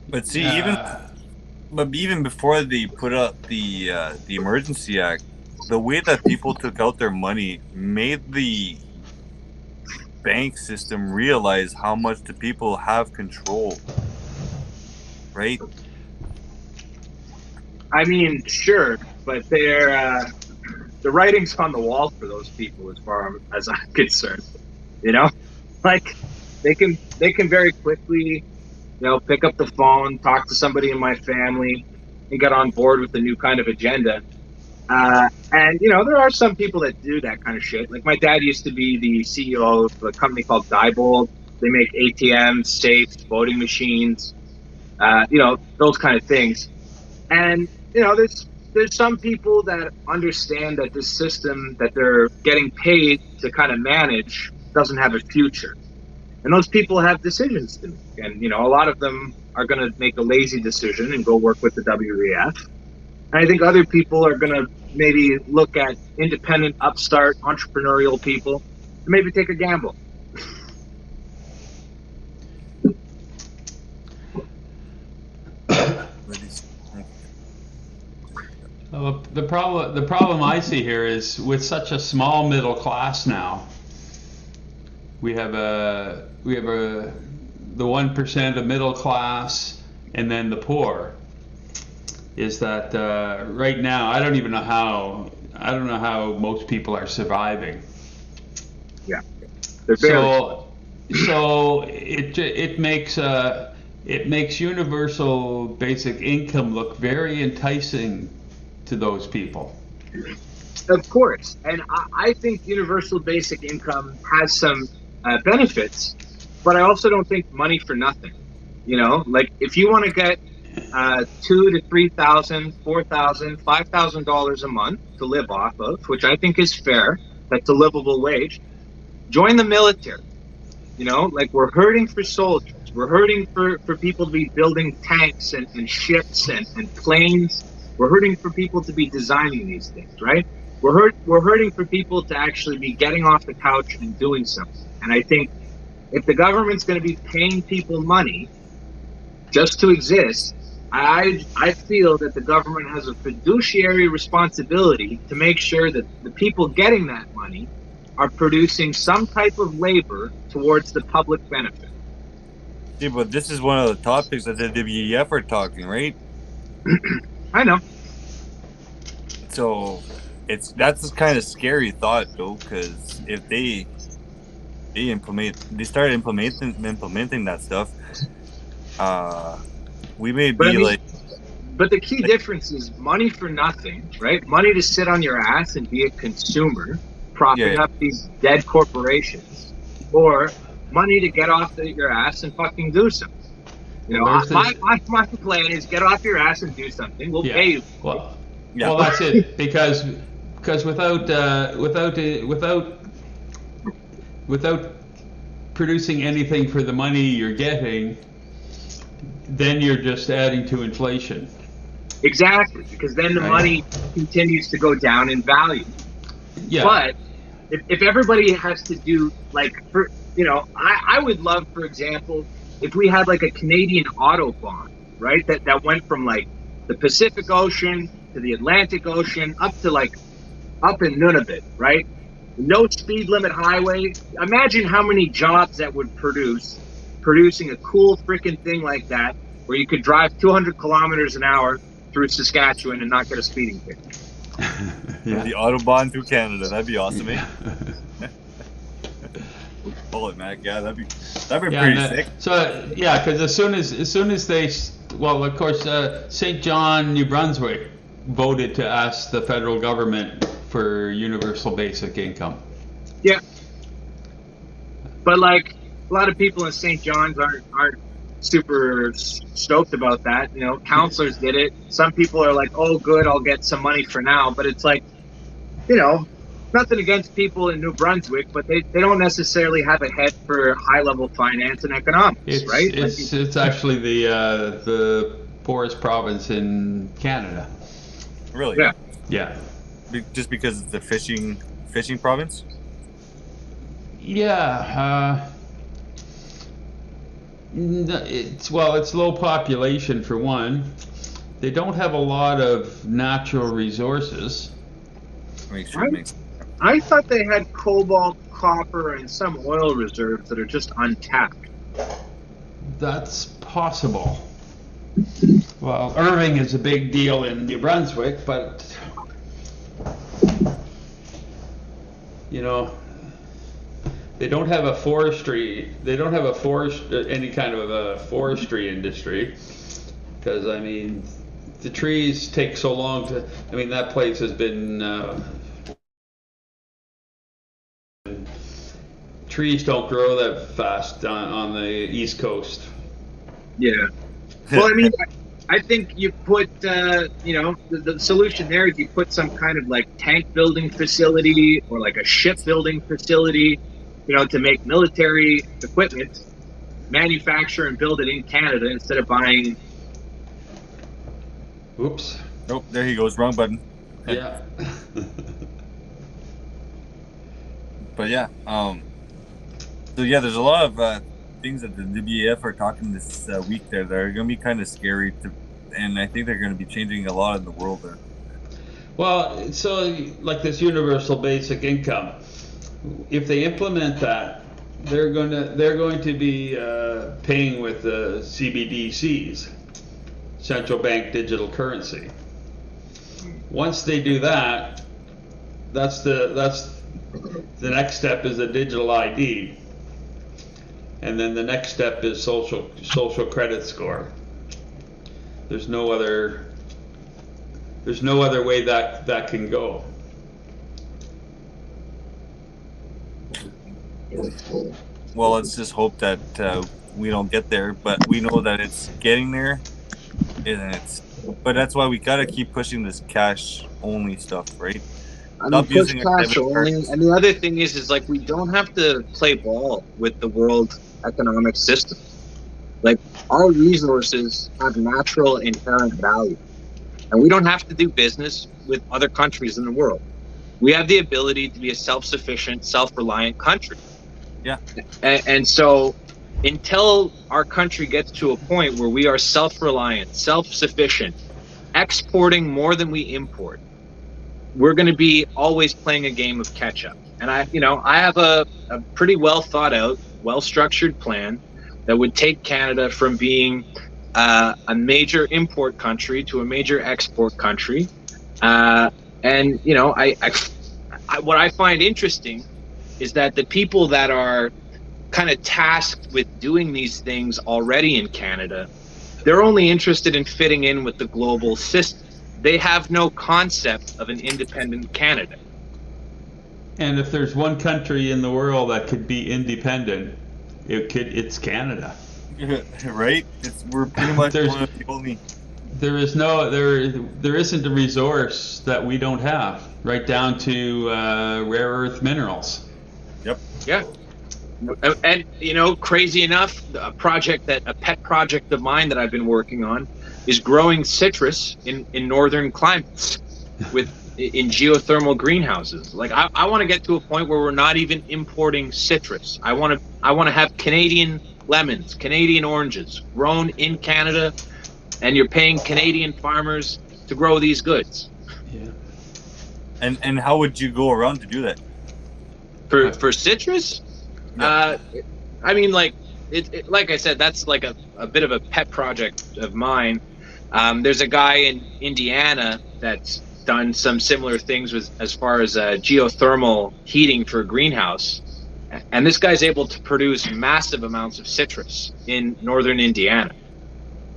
S1: But see, even before they put up the Emergency Act, the way that people took out their money made the bank system realize how much the people have control, right?
S4: I mean, sure, but the writing's on the wall for those people as far as I'm concerned. You know, like they can very quickly, pick up the phone, talk to somebody in my family, and get on board with the new kind of agenda. And there are some people that do that kind of shit. Like my dad used to be the CEO of a company called Diebold. They make ATMs, safes, voting machines, those kind of things. And there's some people that understand that this system that they're getting paid to kind of manage doesn't have a future. And those people have decisions to make. And a lot of them are going to make a lazy decision and go work with the WEF. And I think other people are going to maybe look at independent, upstart, entrepreneurial people and maybe take a gamble.
S3: The problem I see here is with such a small middle class now. We have the 1% of middle class and then the poor. Is that right now I don't know how most people are surviving.
S4: Yeah.
S3: So it makes universal basic income look very enticing to those people.
S4: Of course, and I think universal basic income has some benefits, but I also don't think money for nothing. Like if you want to get $2,000 to $3,000, $4,000, $5,000 a month to live off of, which I think is fair. That's a livable wage. Join the military. Like we're hurting for soldiers. We're hurting for people to be building tanks and ships and planes. We're hurting for people to be designing these things, right? We're hurting for people to actually be getting off the couch and doing something. And I think if the government's going to be paying people money just to exist, I feel that the government has a fiduciary responsibility to make sure that the people getting that money are producing some type of labor towards the public benefit.
S1: Yeah, but this is one of the topics that the WEF are talking, right?
S4: I know.
S1: So that's a kind of scary thought, though, because if they start implementing that stuff, we may be
S4: But the key difference is money for nothing, right? Money to sit on your ass and be a consumer, propping up these dead corporations, or money to get off your ass and fucking do something. My plan is get off your ass and do something. We'll pay you.
S3: Well, that's it. Because without producing anything for the money you're getting, then you're just adding to inflation.
S4: Exactly, because then the money continues to go down in value.
S3: Yeah.
S4: But if everybody has to do I would love, for example, if we had like a Canadian Autobahn, right? That went from like the Pacific Ocean to the Atlantic Ocean up to like up in Nunavut, right? No speed limit highway. Imagine how many jobs that would producing a cool freaking thing like that, where you could drive 200 kilometers an hour through Saskatchewan and not get a speeding ticket.
S1: The Autobahn through Canada. That'd be awesome, eh? Pull it, Mac. Yeah, that'd be pretty sick.
S3: So because as soon as they, well, of course, St. John, New Brunswick voted to ask the federal government for universal basic income.
S4: Yeah, but like a lot of people in St. John's aren't super stoked about that. Councillors did it. Some people are like, "Oh, good, I'll get some money for now." But it's like, nothing against people in New Brunswick, but they don't necessarily have a head for high-level finance and economics, right?
S3: It's actually the poorest province in Canada.
S1: Really?
S4: Yeah.
S3: Yeah.
S1: Just because it's a fishing province?
S3: Yeah. It's low population for one. They don't have a lot of natural resources.
S1: Make sure it makes
S4: I thought they had cobalt, copper, and some oil reserves that are just untapped.
S3: That's possible. Well, Irving is a big deal in New Brunswick, but you know, they don't have a forestry. They don't have any kind of a forestry industry, because I mean, the trees take so long to. I mean, that place has been. Trees don't grow that fast on the East Coast.
S4: Yeah. Well, I mean, I think you put, the solution there is you put some kind of like tank building facility or like a ship building facility, to make military equipment, manufacture and build it in Canada instead of buying.
S3: Oops.
S1: Nope, there he goes. Wrong button.
S3: Yeah.
S1: But yeah, so yeah, there's a lot of things that the WEF are talking this week there that are going to be kind of scary and I think they're going to be changing a lot in the world there.
S3: Well, so like this universal basic income, if they implement that, they're going to be paying with the CBDCs, central bank digital currency. Once they do that, that's the next step is the digital ID, and then the next step is social credit score. There's no other way that can go.
S1: Well, let's just hope that we don't get there, but we know that it's getting there, but that's why we gotta keep pushing this cash only stuff, right?
S4: I mean, push cash only. And the other thing is like we don't have to play ball with the world economic system. Like, our resources have natural inherent value, and we don't have to do business with other countries in the world. We have the ability to be a self-sufficient, self-reliant country.
S1: Yeah.
S4: And so until our country gets to a point where we are self-reliant, self-sufficient, exporting more than we import, we're going to be always playing a game of catch up. And I have a pretty well thought out, well structured plan that would take Canada from being a major import country to a major export country. What I find interesting is that the people that are kind of tasked with doing these things already in Canada, they're only interested in fitting in with the global system. They have no concept of an independent Canada.
S3: And if there's one country in the world that could be independent, it's Canada.
S1: Right? We're pretty much one of the only.
S3: There isn't a resource that we don't have, right down to rare earth minerals.
S1: Yep.
S4: Yeah. And crazy enough, a pet project of mine that I've been working on is growing citrus in northern climates in geothermal greenhouses. Like, I want to get to a point where we're not even importing citrus. I want to have Canadian lemons, Canadian oranges grown in Canada, and you're paying Canadian farmers to grow these goods.
S3: Yeah.
S1: And how would you go around to do that?
S4: For citrus?
S1: Yeah.
S4: I mean, like like I said, that's like a bit of a pet project of mine. There's a guy in Indiana that's done some similar things as far as geothermal heating for a greenhouse, and this guy's able to produce massive amounts of citrus in northern Indiana.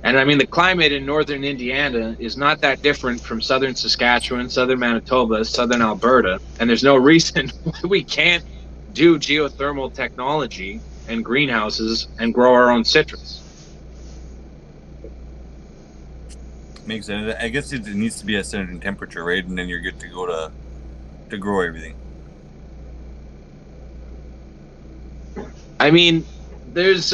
S4: And I mean, the climate in northern Indiana is not that different from southern Saskatchewan, southern Manitoba, southern Alberta, and there's no reason why we can't do geothermal technology and greenhouses and grow our own citrus.
S1: Makes sense. I guess it needs to be a certain temperature, right? And then you're good to go to grow everything.
S4: I mean, there's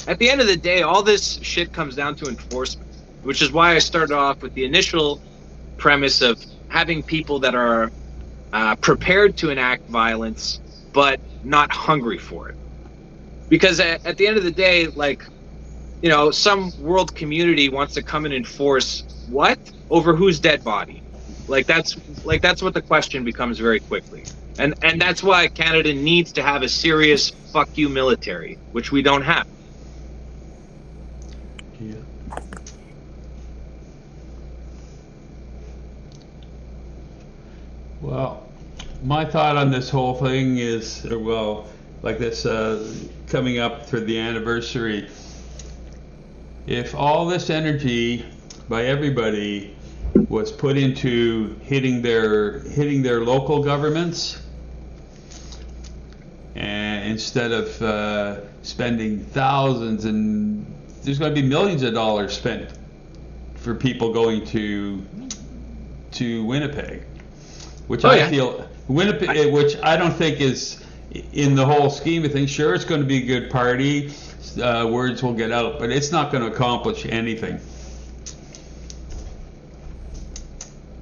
S4: at the end of the day, all this shit comes down to enforcement, which is why I started off with the initial premise of having people that are prepared to enact violence, but not hungry for it. Because at the end of the day, like, some world community wants to come and enforce what? Over whose dead body?
S2: that's what the question becomes very quickly. And that's why Canada needs to have a serious fuck you military, which we don't have.
S3: Yeah. Well, my thought on this whole thing is, well, like this coming up for the anniversary, if all this energy by everybody was put into hitting their local governments, and instead of spending thousands, and there's going to be millions of dollars spent for people going to Winnipeg, which I feel Winnipeg, which I don't think is in the whole scheme of things. Sure, it's going to be a good party, words will get out, but it's not going to accomplish anything.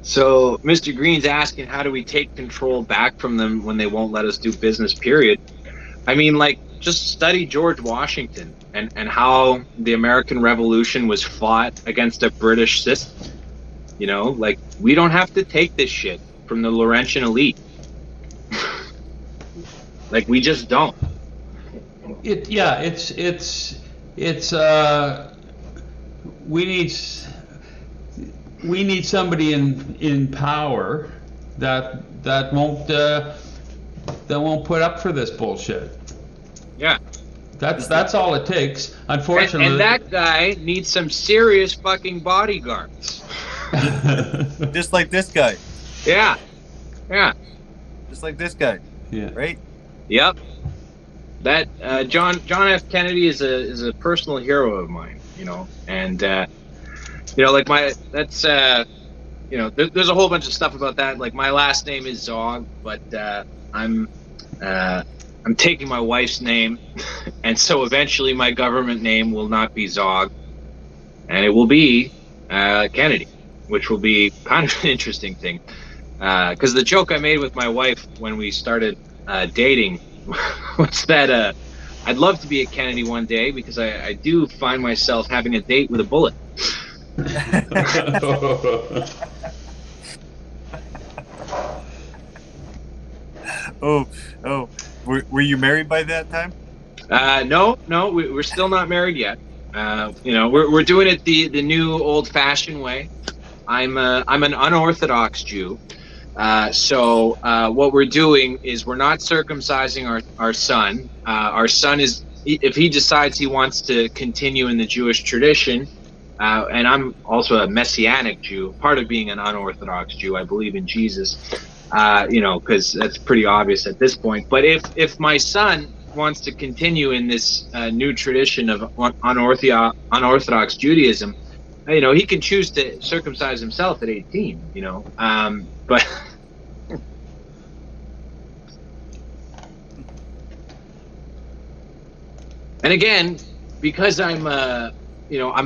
S2: So Mr. Green's asking, how do we take control back from them when they won't let us do business, period? I mean, like, just study George Washington and how the American Revolution was fought against a British system. You know, like, we don't have to take this shit from the Laurentian elite. Like, we just don't.
S3: We need somebody in power that won't put up for this bullshit.
S2: Yeah.
S3: That's all it takes. Unfortunately,
S2: and that guy needs some serious fucking bodyguards.
S1: Just like this guy.
S2: Yeah.
S1: Just like this guy.
S3: Yeah.
S1: Right?
S2: Yep. That John F. Kennedy is a personal hero of mine, you know, and you know, like there's a whole bunch of stuff about that. Like, my last name is Zog, but I'm taking my wife's name, and so eventually my government name will not be Zog, and it will be Kennedy, which will be kind of an interesting thing. Because the joke I made with my wife when we started dating was that I'd love to be a Kennedy one day, because I do find myself having a date with a bullet.
S1: Oh, were you married by that time?
S2: No, we're still not married yet. You know, we're doing it the new old-fashioned way. I'm an unorthodox Jew. So what we're doing is we're not circumcising our son. Our son is, if he decides he wants to continue in the Jewish tradition, and I'm also a Messianic Jew, part of being an unorthodox Jew, I believe in Jesus, you know, because that's pretty obvious at this point. But if my son wants to continue in this new tradition of unorthodox Judaism, you know, he can choose to circumcise himself at 18, you know, but and again, because I'm a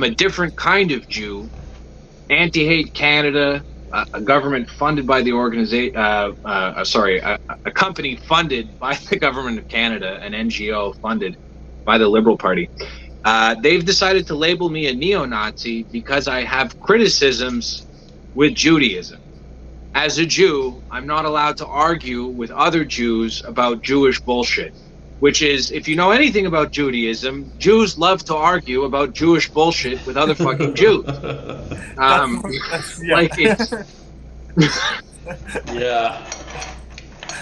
S2: different kind of Jew, Anti-Hate Canada, a government funded by the organization, a company funded by the government of Canada, an NGO funded by the Liberal Party. They've decided to label me a neo-Nazi because I have criticisms with Judaism. As a Jew, I'm not allowed to argue with other Jews about Jewish bullshit, which is, if you know anything about Judaism, Jews love to argue about Jewish bullshit with other fucking Jews. Like, it's...
S3: Yeah.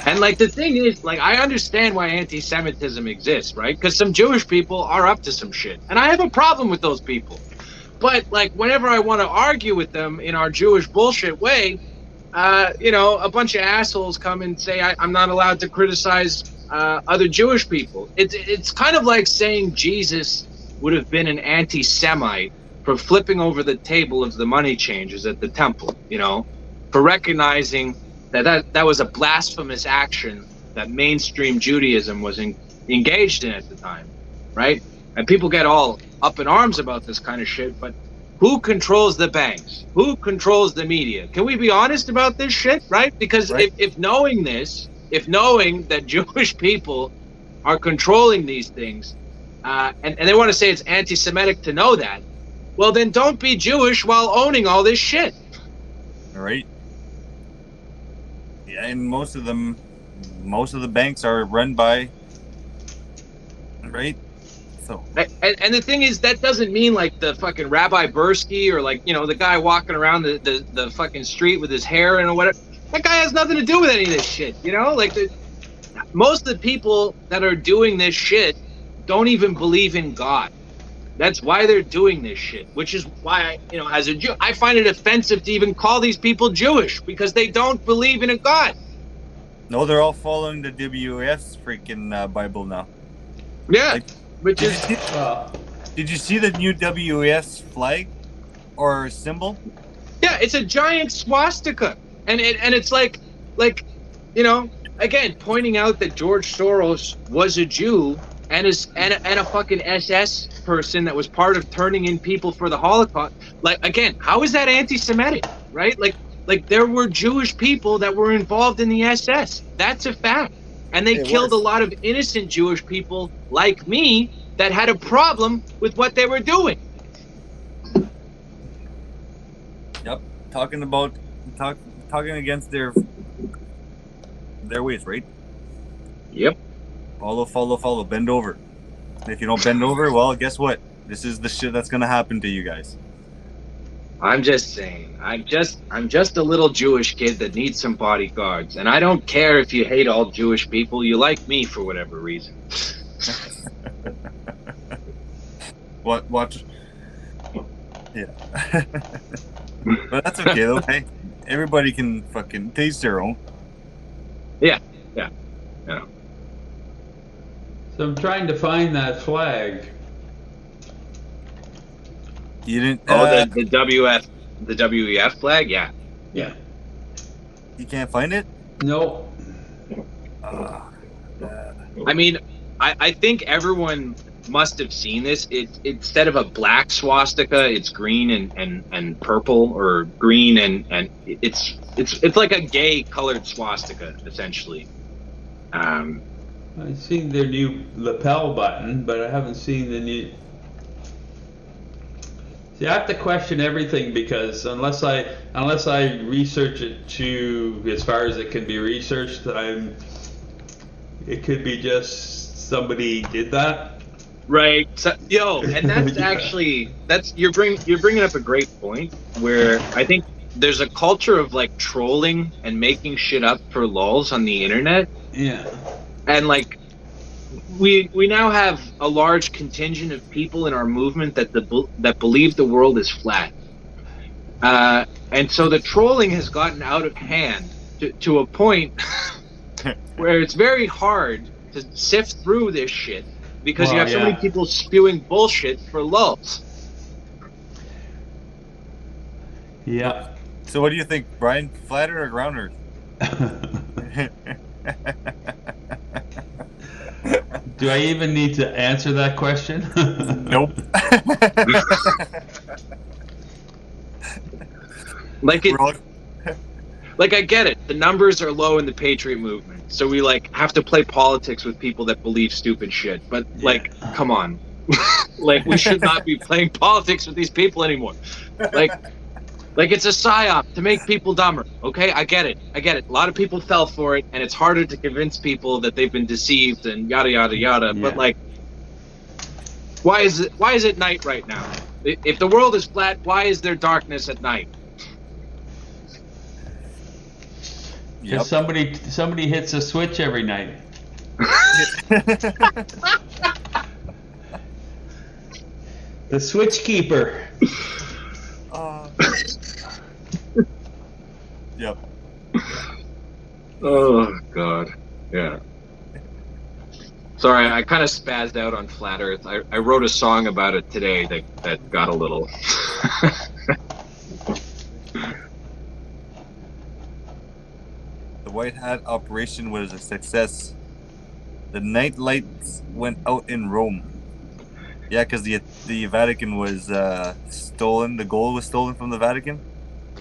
S2: And, like, the thing is, like, I understand why anti-Semitism exists, right? Because some Jewish people are up to some shit. And I have a problem with those people. But, like, whenever I want to argue with them in our Jewish bullshit way, you know, a bunch of assholes come and say I'm not allowed to criticize other Jewish people. It's kind of like saying Jesus would have been an anti-Semite for flipping over the table of the money changers at the temple, you know, for recognizing that was a blasphemous action that mainstream Judaism was engaged in at the time, right? And people get all up in arms about this kind of shit, but who controls the banks? Who controls the media? Can we be honest about this shit, right? Because
S1: right.
S2: If knowing this, if knowing that Jewish people are controlling these things, and they want to say it's anti-Semitic to know that, well, then don't be Jewish while owning all this shit.
S1: All right. Yeah, and most of the banks are run by, right? So
S5: And the thing is, that doesn't mean like the fucking Rabbi Bursky or like, the guy walking around the fucking street with his hair and whatever. That guy has nothing to do with any of this shit, Like most of the people that are doing this shit don't even believe in God. That's why they're doing this shit, which is why as a Jew, I find it offensive to even call these people Jewish because they don't believe in a God.
S1: no, they're all following the WF's freaking Bible now.
S5: Yeah,
S1: Like,
S5: which
S1: did
S5: is
S1: you see, did you see the new WF's flag or symbol?
S5: yeah, it's a giant swastika, and it's like again pointing out that George Soros was a Jew and a fucking SS person that was part of turning in people for the Holocaust. Like again, how is that anti-Semitic, right? Like there were Jewish people that were involved in the SS. That's a fact. And they killed a lot of innocent Jewish people like me that had a problem with what they were doing.
S1: Yep, talking against their ways, right?
S5: Yep.
S1: Follow, bend over. And if you don't bend over, well, guess what? This is the shit that's gonna happen to you guys.
S5: I'm just saying. I'm just a little Jewish kid that needs some bodyguards, and I don't care if you hate all Jewish people. You like me for whatever reason.
S1: Watch. Yeah. But that's okay, though. Hey, everybody can fucking taste their own.
S5: Yeah.
S3: So I'm trying to find that flag.
S1: You didn't.
S5: The WEF flag, yeah.
S1: You can't find it.
S3: No.
S5: I mean, I think everyone must have seen this. Instead of a black swastika, it's green and purple, or green and it's like a gay colored swastika essentially.
S3: I've seen their new lapel button, but I haven't seen the new. See, I have to question everything because unless I research it to as far as it can be researched, it could be just somebody did that.
S5: Right. So, and that's
S3: Yeah.
S5: actually you're bringing up a great point where I think there's a culture of like trolling and making shit up for lulz on the internet.
S3: Yeah.
S5: And like we now have a large contingent of people in our movement that believe the world is flat, and so the trolling has gotten out of hand to a point where it's very hard to sift through this shit because you have so many people spewing bullshit for lulz.
S3: Yeah.
S1: So, what do you think, Brian? Flat Earth or ground Earth?
S3: Do I even need to answer that question?
S1: Nope.
S5: Like I get it. The numbers are low in the Patriot movement, so we like have to play politics with people that believe stupid shit. But like, come on, like we should not be playing politics with these people anymore. Like it's a psyop to make people dumber. Okay, I get it. A lot of people fell for it, and it's harder to convince people that they've been deceived and yada yada yada.
S3: Yeah.
S5: But like, why is it night right now? If the world is flat, why is there darkness at night?
S3: Because somebody hits a switch every night. The switch keeper.
S1: Yep.
S5: Oh God, yeah. Sorry, I kind of spazzed out on Flat Earth. I wrote a song about it today that got a little.
S1: The White Hat operation was a success. The night lights went out in Rome. Yeah, because the Vatican was stolen. The gold was stolen from the Vatican.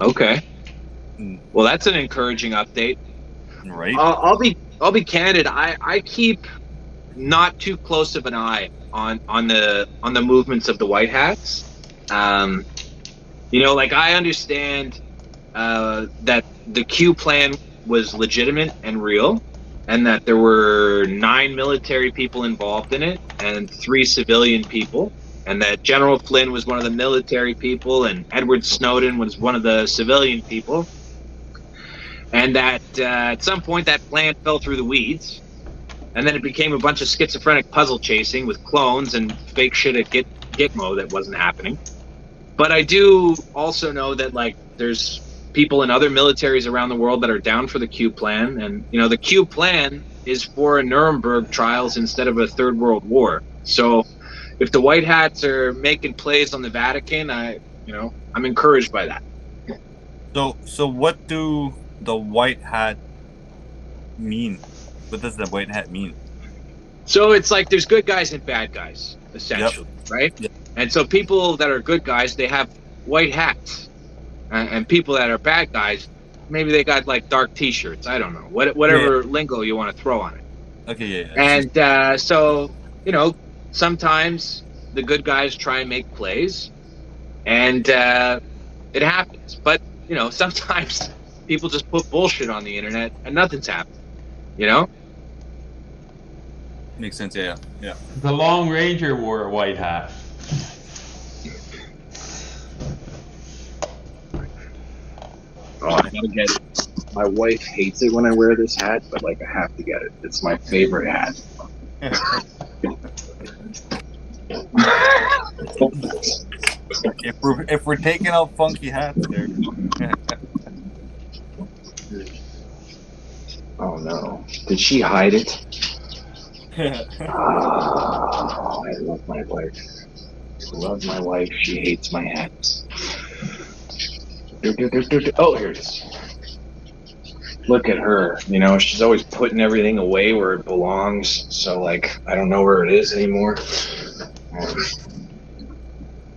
S5: Okay. Well, that's an encouraging update.
S1: Right.
S5: I'll be candid. I keep not too close of an eye on the movements of the White Hats. Like I understand that the Q plan was legitimate and real, and that there were 9 military people involved in it and 3 civilian people, and that General Flynn was one of the military people and Edward Snowden was one of the civilian people, and that at some point that plan fell through the weeds, and then it became a bunch of schizophrenic puzzle chasing with clones and fake shit at Gitmo that wasn't happening. But I do also know that, like, there's people in other militaries around the world that are down for the Q plan, and you know the Q plan is for a Nuremberg trials instead of a Third World War. So if the White Hats are making plays on the Vatican, I'm encouraged by that.
S1: So what do the White Hat mean? What does the White Hat mean?
S5: So it's like there's good guys and bad guys, essentially, right?
S1: Yep.
S5: And so people that are good guys, they have white hats, and people that are bad guys, maybe they got like dark T-shirts. I don't know, whatever lingo you want to throw on it.
S1: Okay, yeah.
S5: And so sometimes the good guys try and make plays, and it happens. But sometimes people just put bullshit on the internet and nothing's happened.
S1: Makes sense. Yeah.
S3: The Long Ranger wore a white hat.
S5: Oh, I gotta get it. My wife hates it when I wear this hat, but like I have to get it. It's my favorite hat.
S1: if we're taking out funky hats there.
S5: Oh no! Did she hide it? Oh, I love my wife. She hates my hats. Oh, here it is. Look at her. She's always putting everything away where it belongs. So, like, I don't know where it is anymore.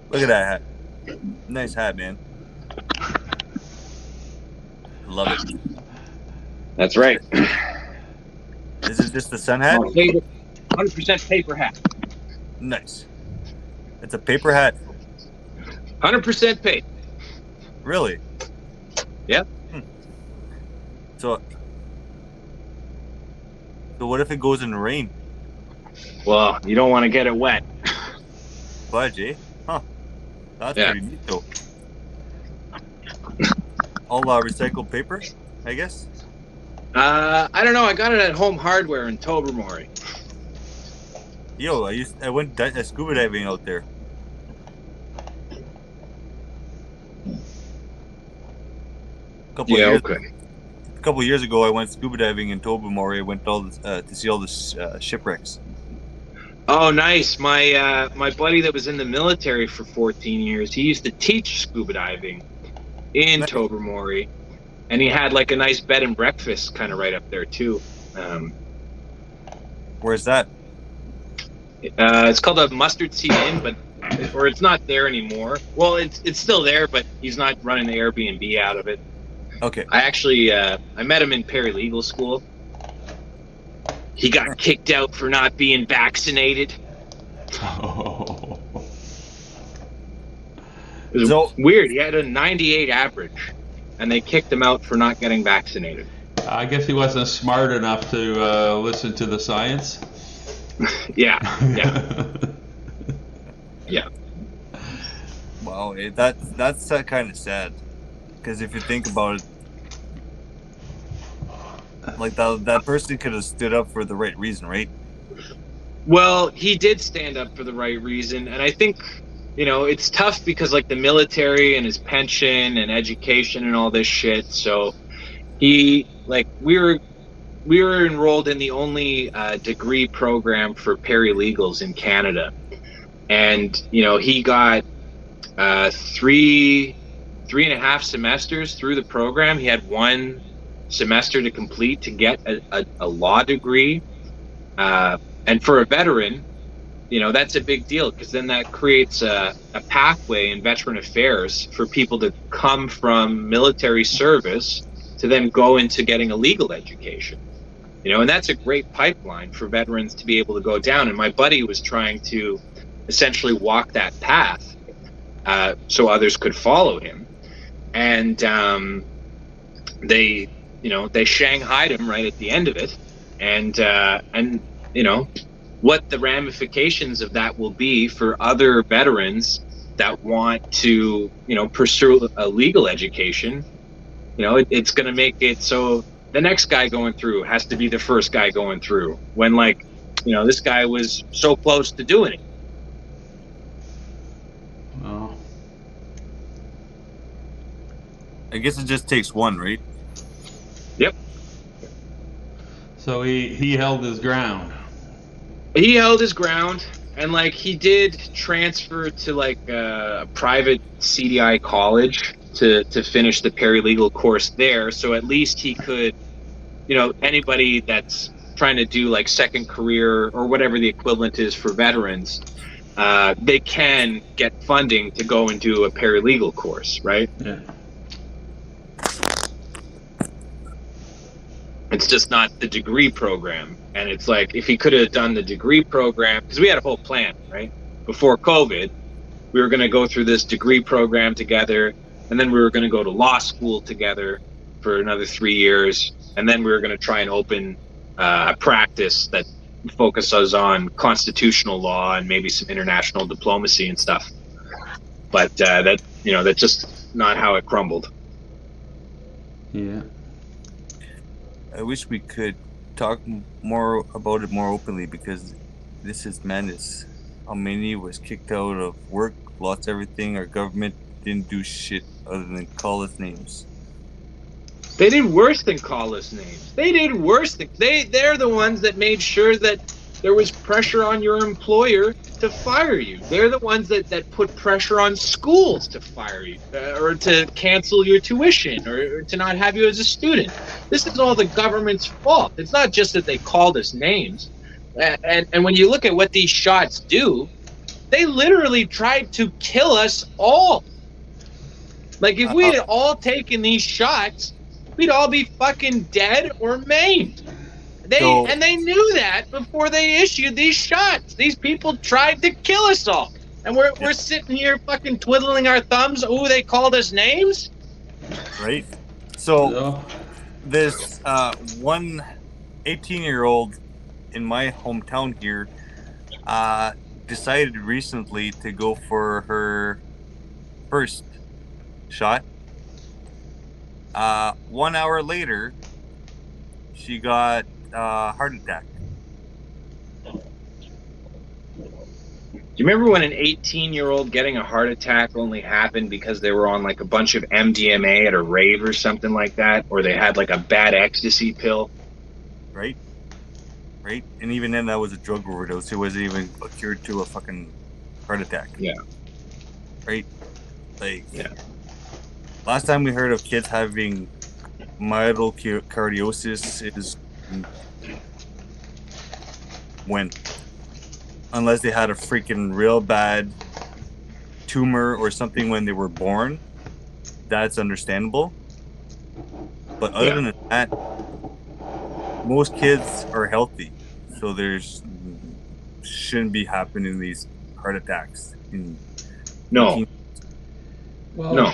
S1: Look at that hat. Nice hat, man. Love it.
S5: That's right.
S1: Is it just the sun hat?
S5: 100% paper hat.
S1: Nice. It's a paper hat.
S5: 100% paper.
S1: Really?
S5: Yep.
S1: So what if it goes in the rain?
S5: Well, you don't want to get it wet.
S1: Fudge, eh? Huh. That's pretty neat, though. All recycled paper, I guess?
S5: I don't know. I got it at Home Hardware in Tobermory.
S1: Yo, I went scuba diving out there. A couple years ago, I went scuba diving in Tobermory. I went to see all the shipwrecks.
S5: Oh, nice. My buddy that was in the military for 14 years, he used to teach scuba diving in Tobermory, and he had like a nice bed and breakfast kind of right up there too.
S1: Where's that?
S5: It's called a Mustard Seed Inn, or it's not there anymore. Well, it's still there, but he's not running the Airbnb out of it.
S1: Okay.
S5: I actually I met him in paralegal school. He got kicked out for not being vaccinated.
S3: Oh.
S5: It was weird. He had a 98 average, and they kicked him out for not getting vaccinated.
S3: I guess he wasn't smart enough to listen to the science.
S5: Yeah.
S1: Wow, that's kind of sad. Because if you think about it, like that person could have stood up for the right reason, right?
S5: Well, he did stand up for the right reason, and I think it's tough because like the military and his pension and education and all this shit. So we were enrolled in the only degree program for paralegals in Canada, and he got 3.5 semesters through the program. He had 1 semester to complete to get a law degree, and for a veteran, that's a big deal, because then that creates a pathway in veteran affairs for people to come from military service to then go into getting a legal education. And that's a great pipeline for veterans to be able to go down. And my buddy was trying to essentially walk that path so others could follow him. And they they shanghaied him right at the end of it, and what the ramifications of that will be for other veterans that want to pursue a legal education. It's going to make it so the next guy going through has to be the first guy going through, when this guy was so close to doing it.
S3: Well,
S1: I guess it just takes one, right?
S5: Yep.
S3: so he held his ground.
S5: He held his ground, and he did transfer to a private CDI college to finish the paralegal course there. So at least he could, anybody that's trying to do second career or whatever the equivalent is for veterans, they can get funding to go and do a paralegal course, right?
S3: Yeah.
S5: It's just not the degree program. And it's if he could have done the degree program, because we had a whole plan, right? Before COVID, we were going to go through this degree program together, and then we were going to go to law school together for another 3 years, and then we were going to try and open a practice that focuses on constitutional law and maybe some international diplomacy and stuff. But that's just not how it crumbled.
S3: Yeah.
S1: I wish we could talk more about it more openly, because this is madness. How many was kicked out of work, lost everything. Our government didn't do shit other than call us names.
S5: They did worse than call us names. They did worse than they're the ones that made sure that there was pressure on your employer to fire you. They're the ones that put pressure on schools to fire you, or to cancel your tuition, or to not have you as a student. This is all the government's fault. It's not just that they called us names. And when you look at what these shots do, they literally tried to kill us all. If we had all taken these shots, we'd all be fucking dead or maimed. And they knew that before they issued these shots. These people tried to kill us all. And we're sitting here fucking twiddling our thumbs. Oh, they called us names?
S1: Right? So, this one 18-year-old in my hometown here decided recently to go for her first shot. 1 hour later, she got a heart attack.
S5: Do you remember when an 18-year-old getting a heart attack only happened because they were on a bunch of MDMA at a rave or something like that, or they had a bad ecstasy pill?
S1: Right? And even then, that was a drug overdose. It wasn't even cured to a fucking heart attack.
S5: Yeah.
S1: Right?
S5: Yeah.
S1: Last time we heard of kids having myocarditis is when? Unless they had a freaking real bad tumor or something when they were born, that's understandable. But other than that, most kids are healthy, so shouldn't be happening these heart attacks.
S5: No.
S3: Well,
S5: No.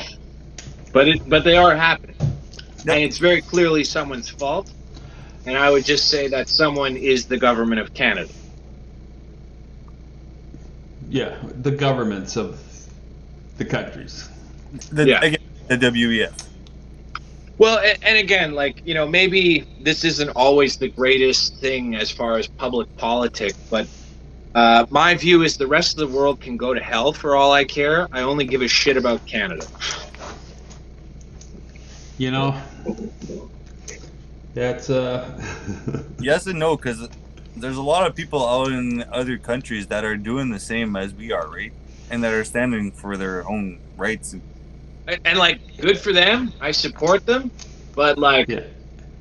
S5: But they are happening.
S1: Yep.
S5: And it's very clearly someone's fault. And I would just say that someone is the government of Canada.
S3: yeah, the governments of the countries.
S1: Again, the WEF.
S5: Well, and again, maybe this isn't always the greatest thing as far as public politics, but my view is the rest of the world can go to hell for all I care. I only give a shit about Canada.
S3: That's
S1: Yes and no, because there's a lot of people out in other countries that are doing the same as we are, right? And that are standing for their own rights.
S5: And good for them. I support them, but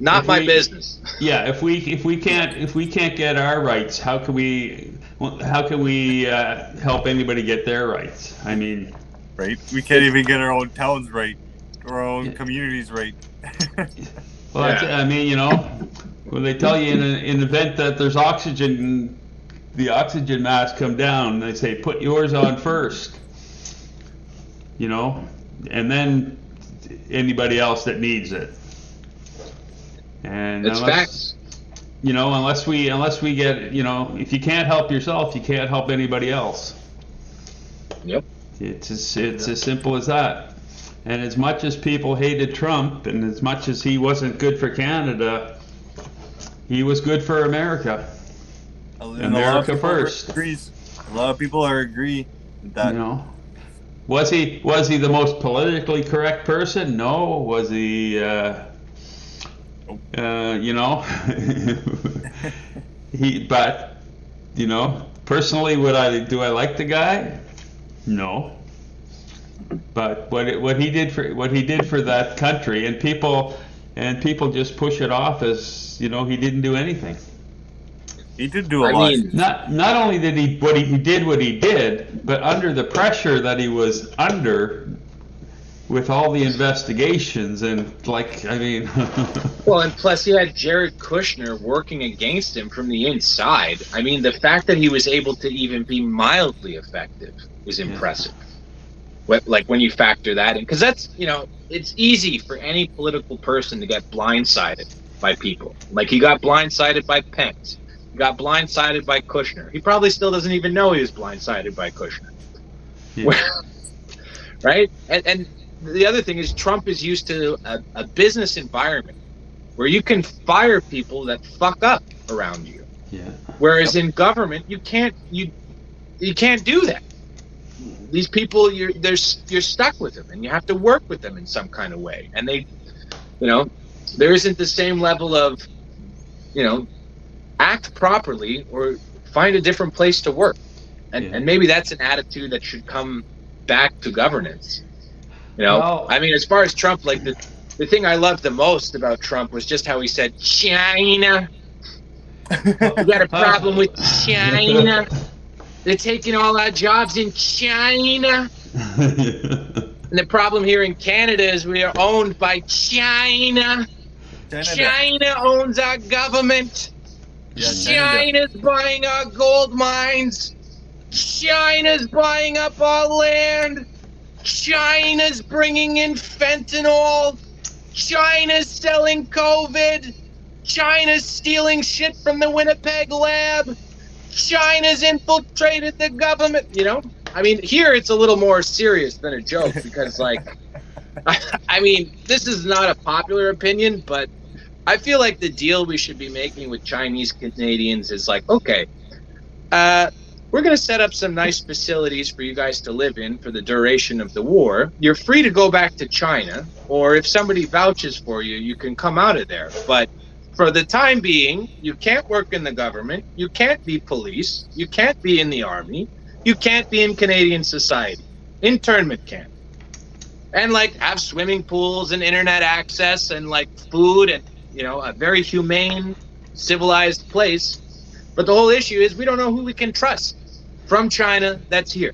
S5: not my business.
S3: Yeah, if we can't get our rights, how can we help anybody get their rights? I mean,
S1: right? We can't even get our own towns right, or our own communities right.
S3: Well, I mean, when they tell you in an event that there's oxygen, the oxygen mask come down, they say put yours on first, and then anybody else that needs it. And
S5: It's facts.
S3: You know, unless we get, you know, if you can't help yourself, you can't help anybody else.
S5: Yep.
S3: It's as simple as that. And as much as people hated Trump, and as much as he wasn't good for Canada, he was good for America.
S1: And
S3: America first.
S1: A lot of people agree with that.
S3: You know, was he the most politically correct person? No. Was he? You know, but you know, personally, do I like the guy? No. But what he did for that country, and people just push it off as, you know, he didn't do anything.
S1: He did do a lot.
S3: Not only did he did what he did, but under the pressure that he was under, with all the investigations and
S5: Well, and plus he had Jared Kushner working against him from the inside. I mean, the fact that he was able to even be mildly effective is impressive. Like when you factor that in, because that's, you know, it's easy for any political person to get blindsided by people. Like he got blindsided by Pence. He got blindsided by Kushner. He probably still doesn't even know he was blindsided by Kushner. Yeah. Right? And the other thing is Trump is used to a business environment where you can fire people that fuck up around you.
S3: Yeah.
S5: Whereas in government, you can't do that. These people, you're stuck with them, and you have to work with them in some kind of way. And they, you know, there isn't the same level of, you know, act properly or find a different place to work. And maybe that's an attitude that should come back to governance. You know, well, I mean, as far as Trump, like the thing I loved the most about Trump was just how he said, China. We got a problem with China. They're taking all our jobs in China. And the problem here in Canada is we are owned by China. China owns our government. China's buying our gold mines. China's buying up our land. China's bringing in fentanyl. China's selling COVID. China's stealing shit from the Winnipeg lab. China's infiltrated the government. You know, I mean, here it's a little more serious than a joke because, like, I mean, this is not a popular opinion, but I feel like the deal we should be making with Chinese Canadians is like, okay, we're going to set up some nice facilities for you guys to live in for the duration of the war. You're free to go back to China, or if somebody vouches for you, you can come out of there. But for the time being, you can't work in the government, you can't be police, you can't be in the army, you can't be in Canadian society. Internment camp. And like have swimming pools and internet access and like food and, you know, a very humane, civilized place. But the whole issue is we don't know who we can trust from China that's here.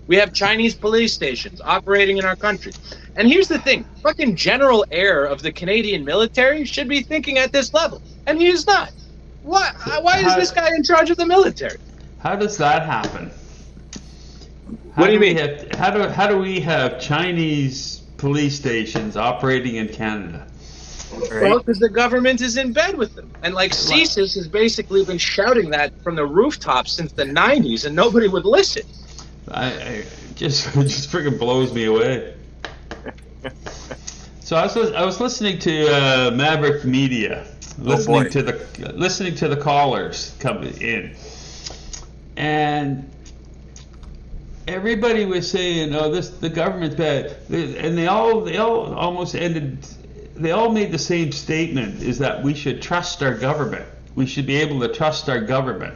S5: We have Chinese police stations operating in our country. And here's the thing, fucking General Air of the Canadian military should be thinking at this level. And he is not. Why is this guy in charge of the military?
S3: How does that happen?
S5: What do you mean?
S3: How do we have Chinese police stations operating in Canada?
S5: Right. Well, because the government is in bed with them. And like CSIS has basically been shouting that from the rooftops since the 90s and nobody would listen.
S3: I just freaking blows me away. So I was listening to Maverick Media, listening to the callers coming in, and everybody was saying, "Oh, the government's bad," and they all almost ended. They all made the same statement: is that we should trust our government. We should be able to trust our government.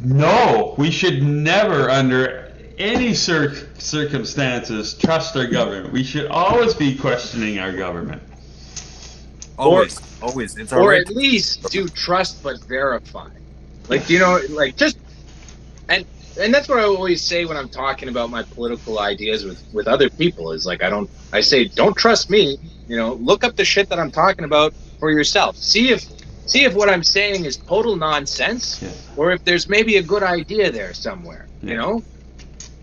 S3: No, we should never, under any circumstances, trust our government. We should always be questioning our government.
S1: Always. It's our
S5: or
S1: right
S5: at least do trust but verify. Like, you know, like just and that's what I always say when I'm talking about my political ideas with other people is like I say don't trust me, you know, look up the shit that I'm talking about for yourself. See if what I'm saying is total nonsense, or if there's maybe a good idea there somewhere, you know?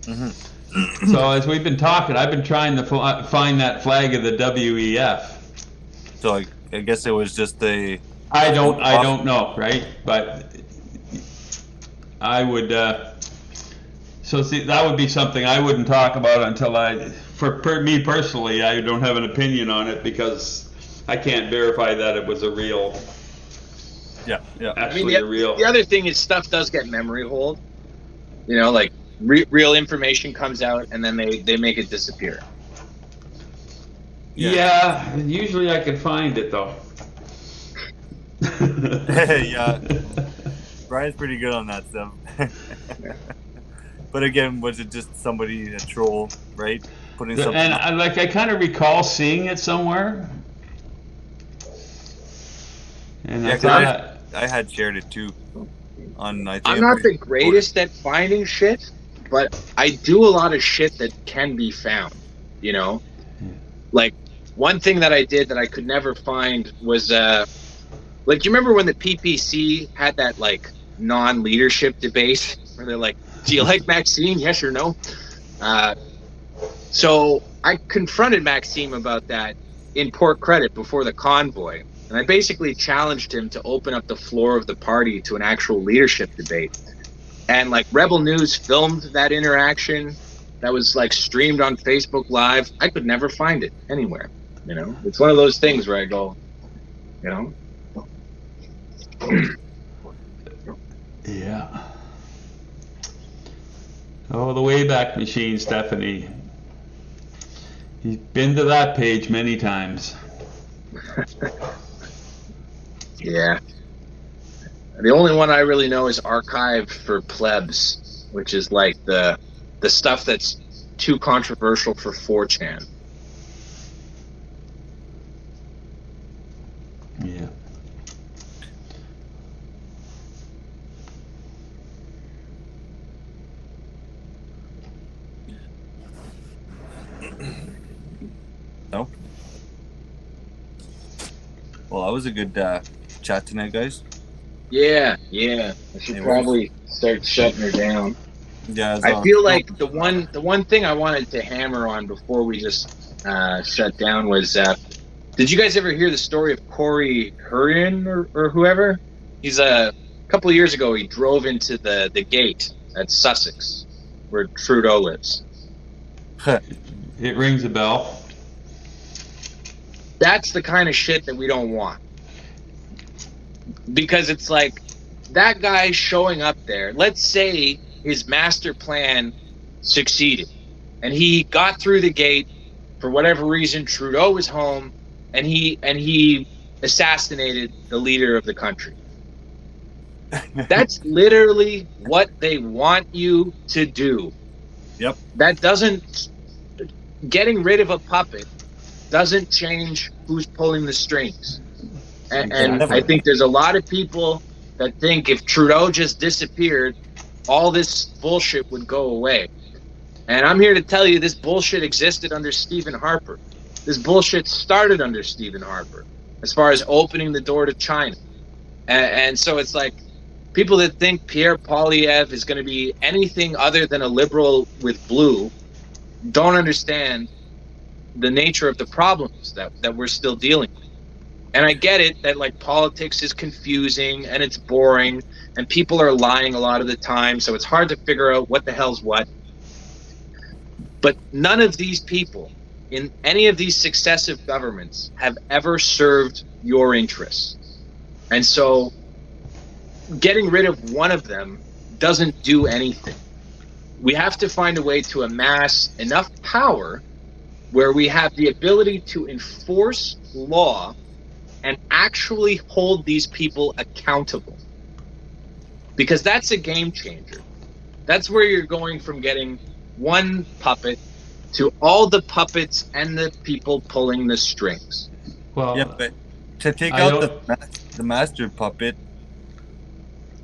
S3: Mm-hmm. So as we've been talking, I've been trying to find that flag of the WEF.
S1: So I guess it was just a.
S3: I don't know, right? But I would. So see, that would be something I wouldn't talk about until me personally, I don't have an opinion on it because I can't verify that it was a real.
S1: Yeah, yeah.
S3: Actually,
S5: the other thing is stuff does get memory hold. You know, like real information comes out and then they make it disappear.
S3: Yeah, usually I can find it though.
S1: Yeah. Brian's pretty good on that stuff. But again, was it just somebody, a troll, right? Putting something.
S3: And I kind of recall seeing it somewhere. And
S1: Yeah,
S3: I thought
S1: I had shared it too. I'm
S5: not the greatest at finding shit, but I do a lot of shit that can be found. You know, like one thing that I did that I could never find was like, you remember when the PPC had that like non-leadership debate where they're like, do you like Maxime? Yes or no? So I confronted Maxime about that in Port Credit before the convoy. And I basically challenged him to open up the floor of the party to an actual leadership debate. And like Rebel News filmed that interaction that was like streamed on Facebook Live. I could never find it anywhere. You know, it's one of those things where I go, you know.
S3: yeah. Oh, the Wayback Machine, Stephanie. He's been to that page many times.
S5: Yeah. The only one I really know is Archive for Plebs, which is like the stuff that's too controversial for 4chan.
S3: Yeah.
S1: No. Well, that was a good chat tonight, guys.
S5: Yeah. I should probably start shutting her down.
S1: Yeah.
S5: I feel like the one thing I wanted to hammer on before we just shut down was, did you guys ever hear the story of Corey Hurrian or whoever? He's a couple of years ago, he drove into the gate at Sussex, where Trudeau lives.
S3: It rings a bell.
S5: That's the kind of shit that we don't want. Because it's like, that guy showing up there, let's say his master plan succeeded, and he got through the gate for whatever reason, Trudeau was home, and he assassinated the leader of the country. That's literally what they want you to do.
S1: Yep.
S5: That doesn't, getting rid of a puppet doesn't change who's pulling the strings. And I think there's a lot of people that think if Trudeau just disappeared, all this bullshit would go away. And I'm here to tell you this bullshit existed under Stephen Harper. This bullshit started under Stephen Harper as far as opening the door to China. And so it's like, people that think Pierre Poilievre is going to be anything other than a liberal with blue don't understand the nature of the problems that we're still dealing with. And I get it that like politics is confusing and it's boring and people are lying a lot of the time, so it's hard to figure out what the hell's what. But none of these people in any of these successive governments have ever served your interests. And so getting rid of one of them doesn't do anything. We have to find a way to amass enough power where we have the ability to enforce law and actually hold these people accountable. Because that's a game changer. That's where you're going from getting one puppet to all the puppets and the people pulling the strings.
S3: Well,
S1: yeah, but to take out the master puppet,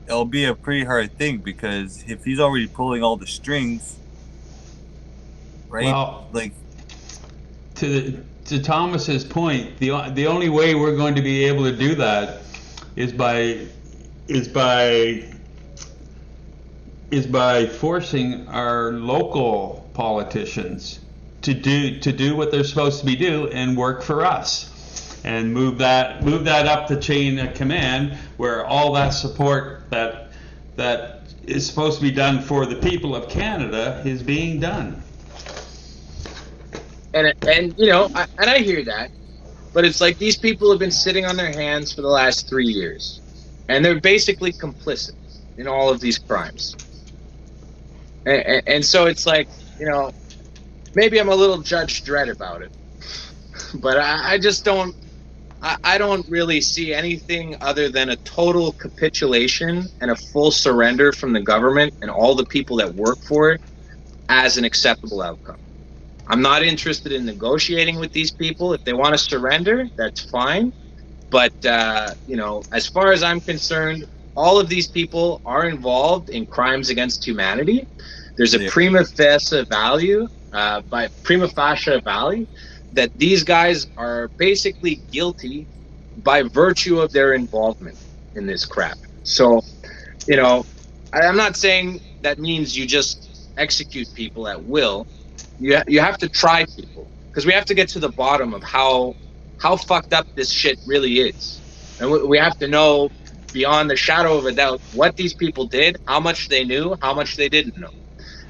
S1: it'll be a pretty hard thing, because if he's already pulling all the strings, right?
S3: Well,
S1: like
S3: to Thomas's point, the only way we're going to be able to do that is by forcing our local politicians to do what they're supposed to be do and work for us. and move that up the chain of command, where all that support that is supposed to be done for the people of Canada is being done.
S5: And you know, I hear that, but it's like these people have been sitting on their hands for the last 3 years, and they're basically complicit in all of these crimes. And so it's like, you know, maybe I'm a little Judge Dredd about it, but I just don't. I don't really see anything other than a total capitulation and a full surrender from the government and all the people that work for it as an acceptable outcome. I'm not interested in negotiating with these people. If they want to surrender, that's fine. But, you know, as far as I'm concerned, all of these people are involved in crimes against humanity. There's a prima facie value, that these guys are basically guilty by virtue of their involvement in this crap. So, you know, I'm not saying that means you just execute people at will. You have to try people, because we have to get to the bottom of how fucked up this shit really is. And we have to know beyond the shadow of a doubt what these people did, how much they knew, how much they didn't know.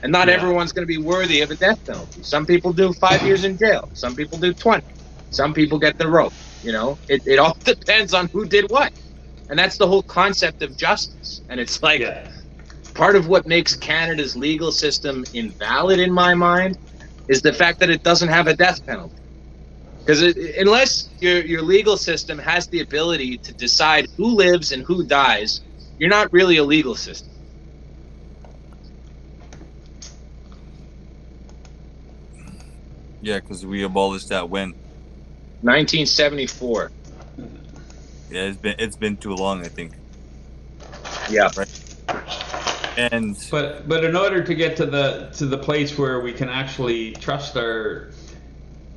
S5: And not everyone's going to be worthy of a death penalty. Some people do 5 years in jail. Some people do 20. Some people get the rope. You know, it all depends on who did what. And that's the whole concept of justice. And it's like part of what makes Canada's legal system invalid in my mind is the fact that it doesn't have a death penalty. Because unless your legal system has the ability to decide who lives and who dies, you're not really a legal system.
S1: Yeah, because we abolished that when
S5: 1974.
S1: Yeah, it's been too long, I think.
S5: Yeah.
S1: Right. And
S3: but in order to get to the place where we can actually trust our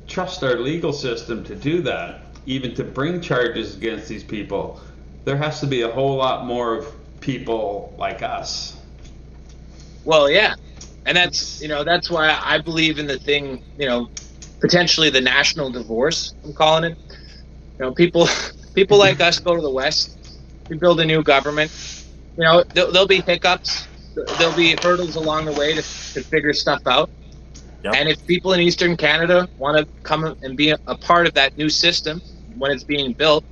S3: legal system to do that, even to bring charges against these people, there has to be a whole lot more of people like us.
S5: Well, yeah. And that's why I believe in the thing, potentially the national divorce, I'm calling it. People like us go to the West. We build a new government. There'll be hiccups. There'll be hurdles along the way to figure stuff out.
S1: Yep.
S5: And if people in Eastern Canada want to come and be a part of that new system when it's being built,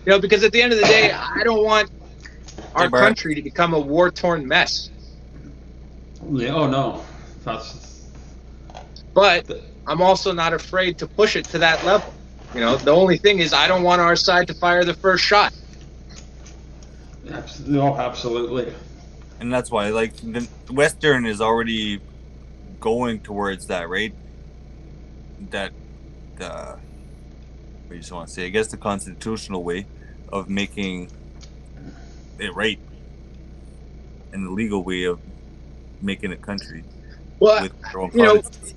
S5: because at the end of the day, I don't want our country to become a war-torn mess.
S3: Yeah, oh no.
S5: But I'm also not afraid to push it to that level. The only thing is I don't want our side to fire the first shot.
S3: No, absolutely.
S1: And that's why, the Western is already going towards that, right? That, what do you just want to say? I guess the constitutional way of making it right, and the legal way of making a country.
S5: Well,
S1: with their own policies.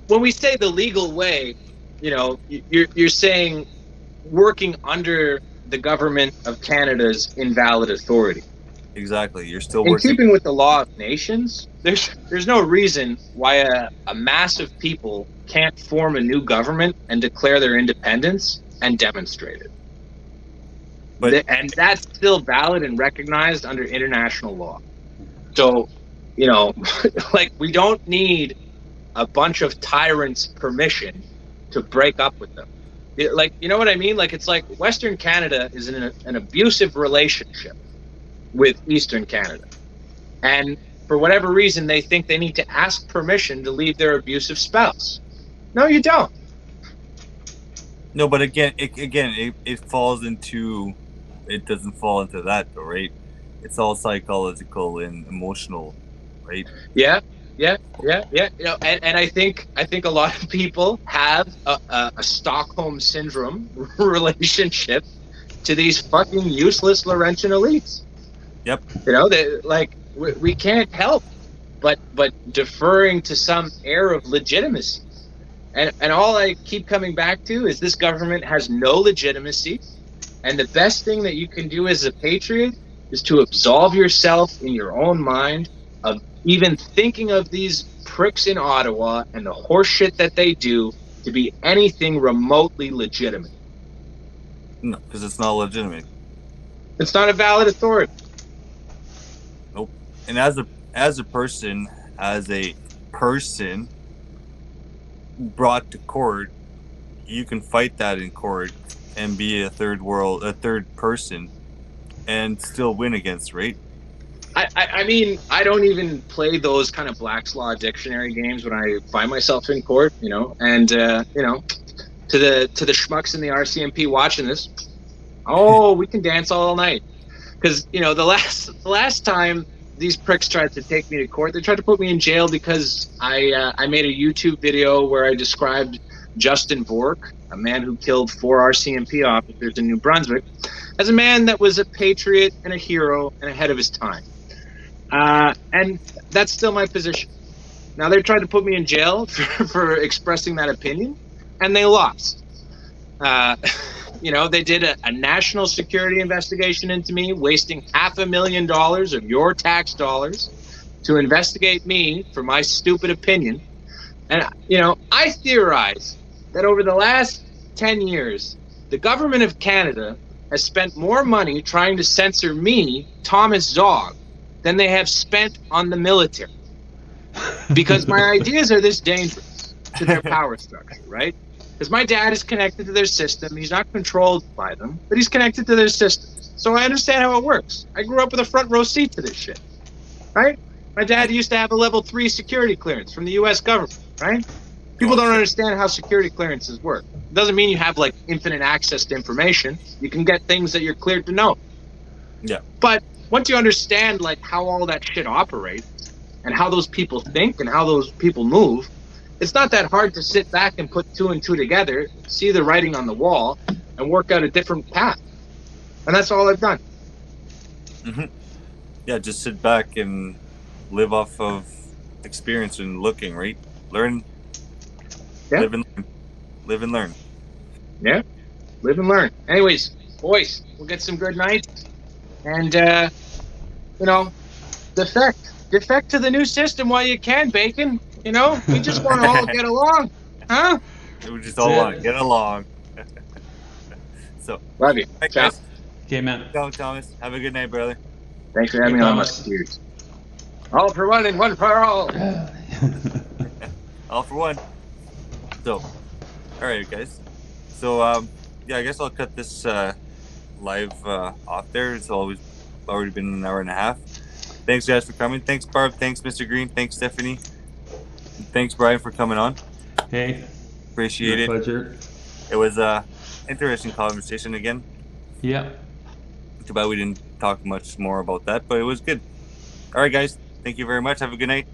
S5: When we say the legal way, you're saying working under the government of Canada's invalid authority.
S1: Exactly. You're still
S5: in
S1: working.
S5: keeping with the law of nations. There's no reason why a mass of people can't form a new government and declare their independence and demonstrate it. And that's still valid and recognized under international law. So, we don't need a bunch of tyrants' permission to break up with them. You know what I mean? It's like Western Canada is in an abusive relationship with Eastern Canada. And for whatever reason, they think they need to ask permission to leave their abusive spouse. No, you don't.
S1: No, but again, it falls into, it doesn't fall into that though, right? It's all psychological and emotional, right? Yeah.
S5: And I think a lot of people have a Stockholm syndrome relationship to these fucking useless Laurentian elites.
S1: Yep.
S5: We can't help but deferring to some air of legitimacy. And all I keep coming back to is this government has no legitimacy, and the best thing that you can do as a patriot is to absolve yourself in your own mind of even thinking of these pricks in Ottawa and the horse shit that they do to be anything remotely legitimate.
S1: No, because it's not legitimate.
S5: It's not a valid authority.
S1: Nope. And as a person brought to court, you can fight that in court and be a third person and still win against, right?
S5: I mean, I don't even play those kind of Black's Law dictionary games when I find myself in court, you know. And you know, to the schmucks in the RCMP watching this, oh, we can dance all night, because you know the last time these pricks tried to take me to court, they tried to put me in jail because I made a YouTube video where I described Justin Vork, a man who killed 4 RCMP officers in New Brunswick, as a man that was a patriot and a hero and ahead of his time. And that's still my position. Now, they tried to put me in jail for expressing that opinion, and they lost. You know, they did a national security investigation into me, wasting $500,000 of your tax dollars to investigate me for my stupid opinion. And, you know, I theorize that over the last 10 years, the government of Canada has spent more money trying to censor me, Thomas Zog, than they have spent on the military. Because my ideas are this dangerous to their power structure, right? Because my dad is connected to their system. He's not controlled by them, but he's connected to their system. So I understand how it works. I grew up with a front row seat to this shit, right? My dad used to have a level 3 security clearance from the U.S. government, right? People don't understand how security clearances work. It doesn't mean you have like infinite access to information. You can get things that you're cleared to know.
S1: Yeah.
S5: But once you understand like how all that shit operates and how those people think and how those people move, it's not that hard to sit back and put 2 and 2 together, see the writing on the wall, and work out a different path. And that's all I've done.
S1: Mm-hmm. Yeah, just sit back and live off of experience and looking, right? Learn.
S5: Yeah.
S1: Live and learn. Live and learn.
S5: Yeah. Live and learn. Anyways, boys, we'll get some good nights. And, you know, defect to the new system while you can, Bacon. You know, we just want to all get along. Huh?
S1: We just all want to get along. So,
S5: love you.
S1: thanks,
S5: Ciao.
S1: guys.
S3: Okay, man.
S1: Go, Thomas. Have a good night, brother.
S5: Thanks for having me on, Musketeers. All for one and one for all.
S1: All for one. So, all right, guys. So, yeah, I guess I'll cut this live off there. It's already been an hour and a half. Thanks, guys, for coming. Thanks, Barb. Thanks, Mr. Green. Thanks, Stephanie. Thanks, Brian, for coming on.
S3: Hey.
S1: Appreciate it.
S3: Pleasure.
S1: It was a interesting conversation again.
S3: Yeah.
S1: Too bad we didn't talk much more about that, but it was good. All right, guys. Thank you very much. Have a good night.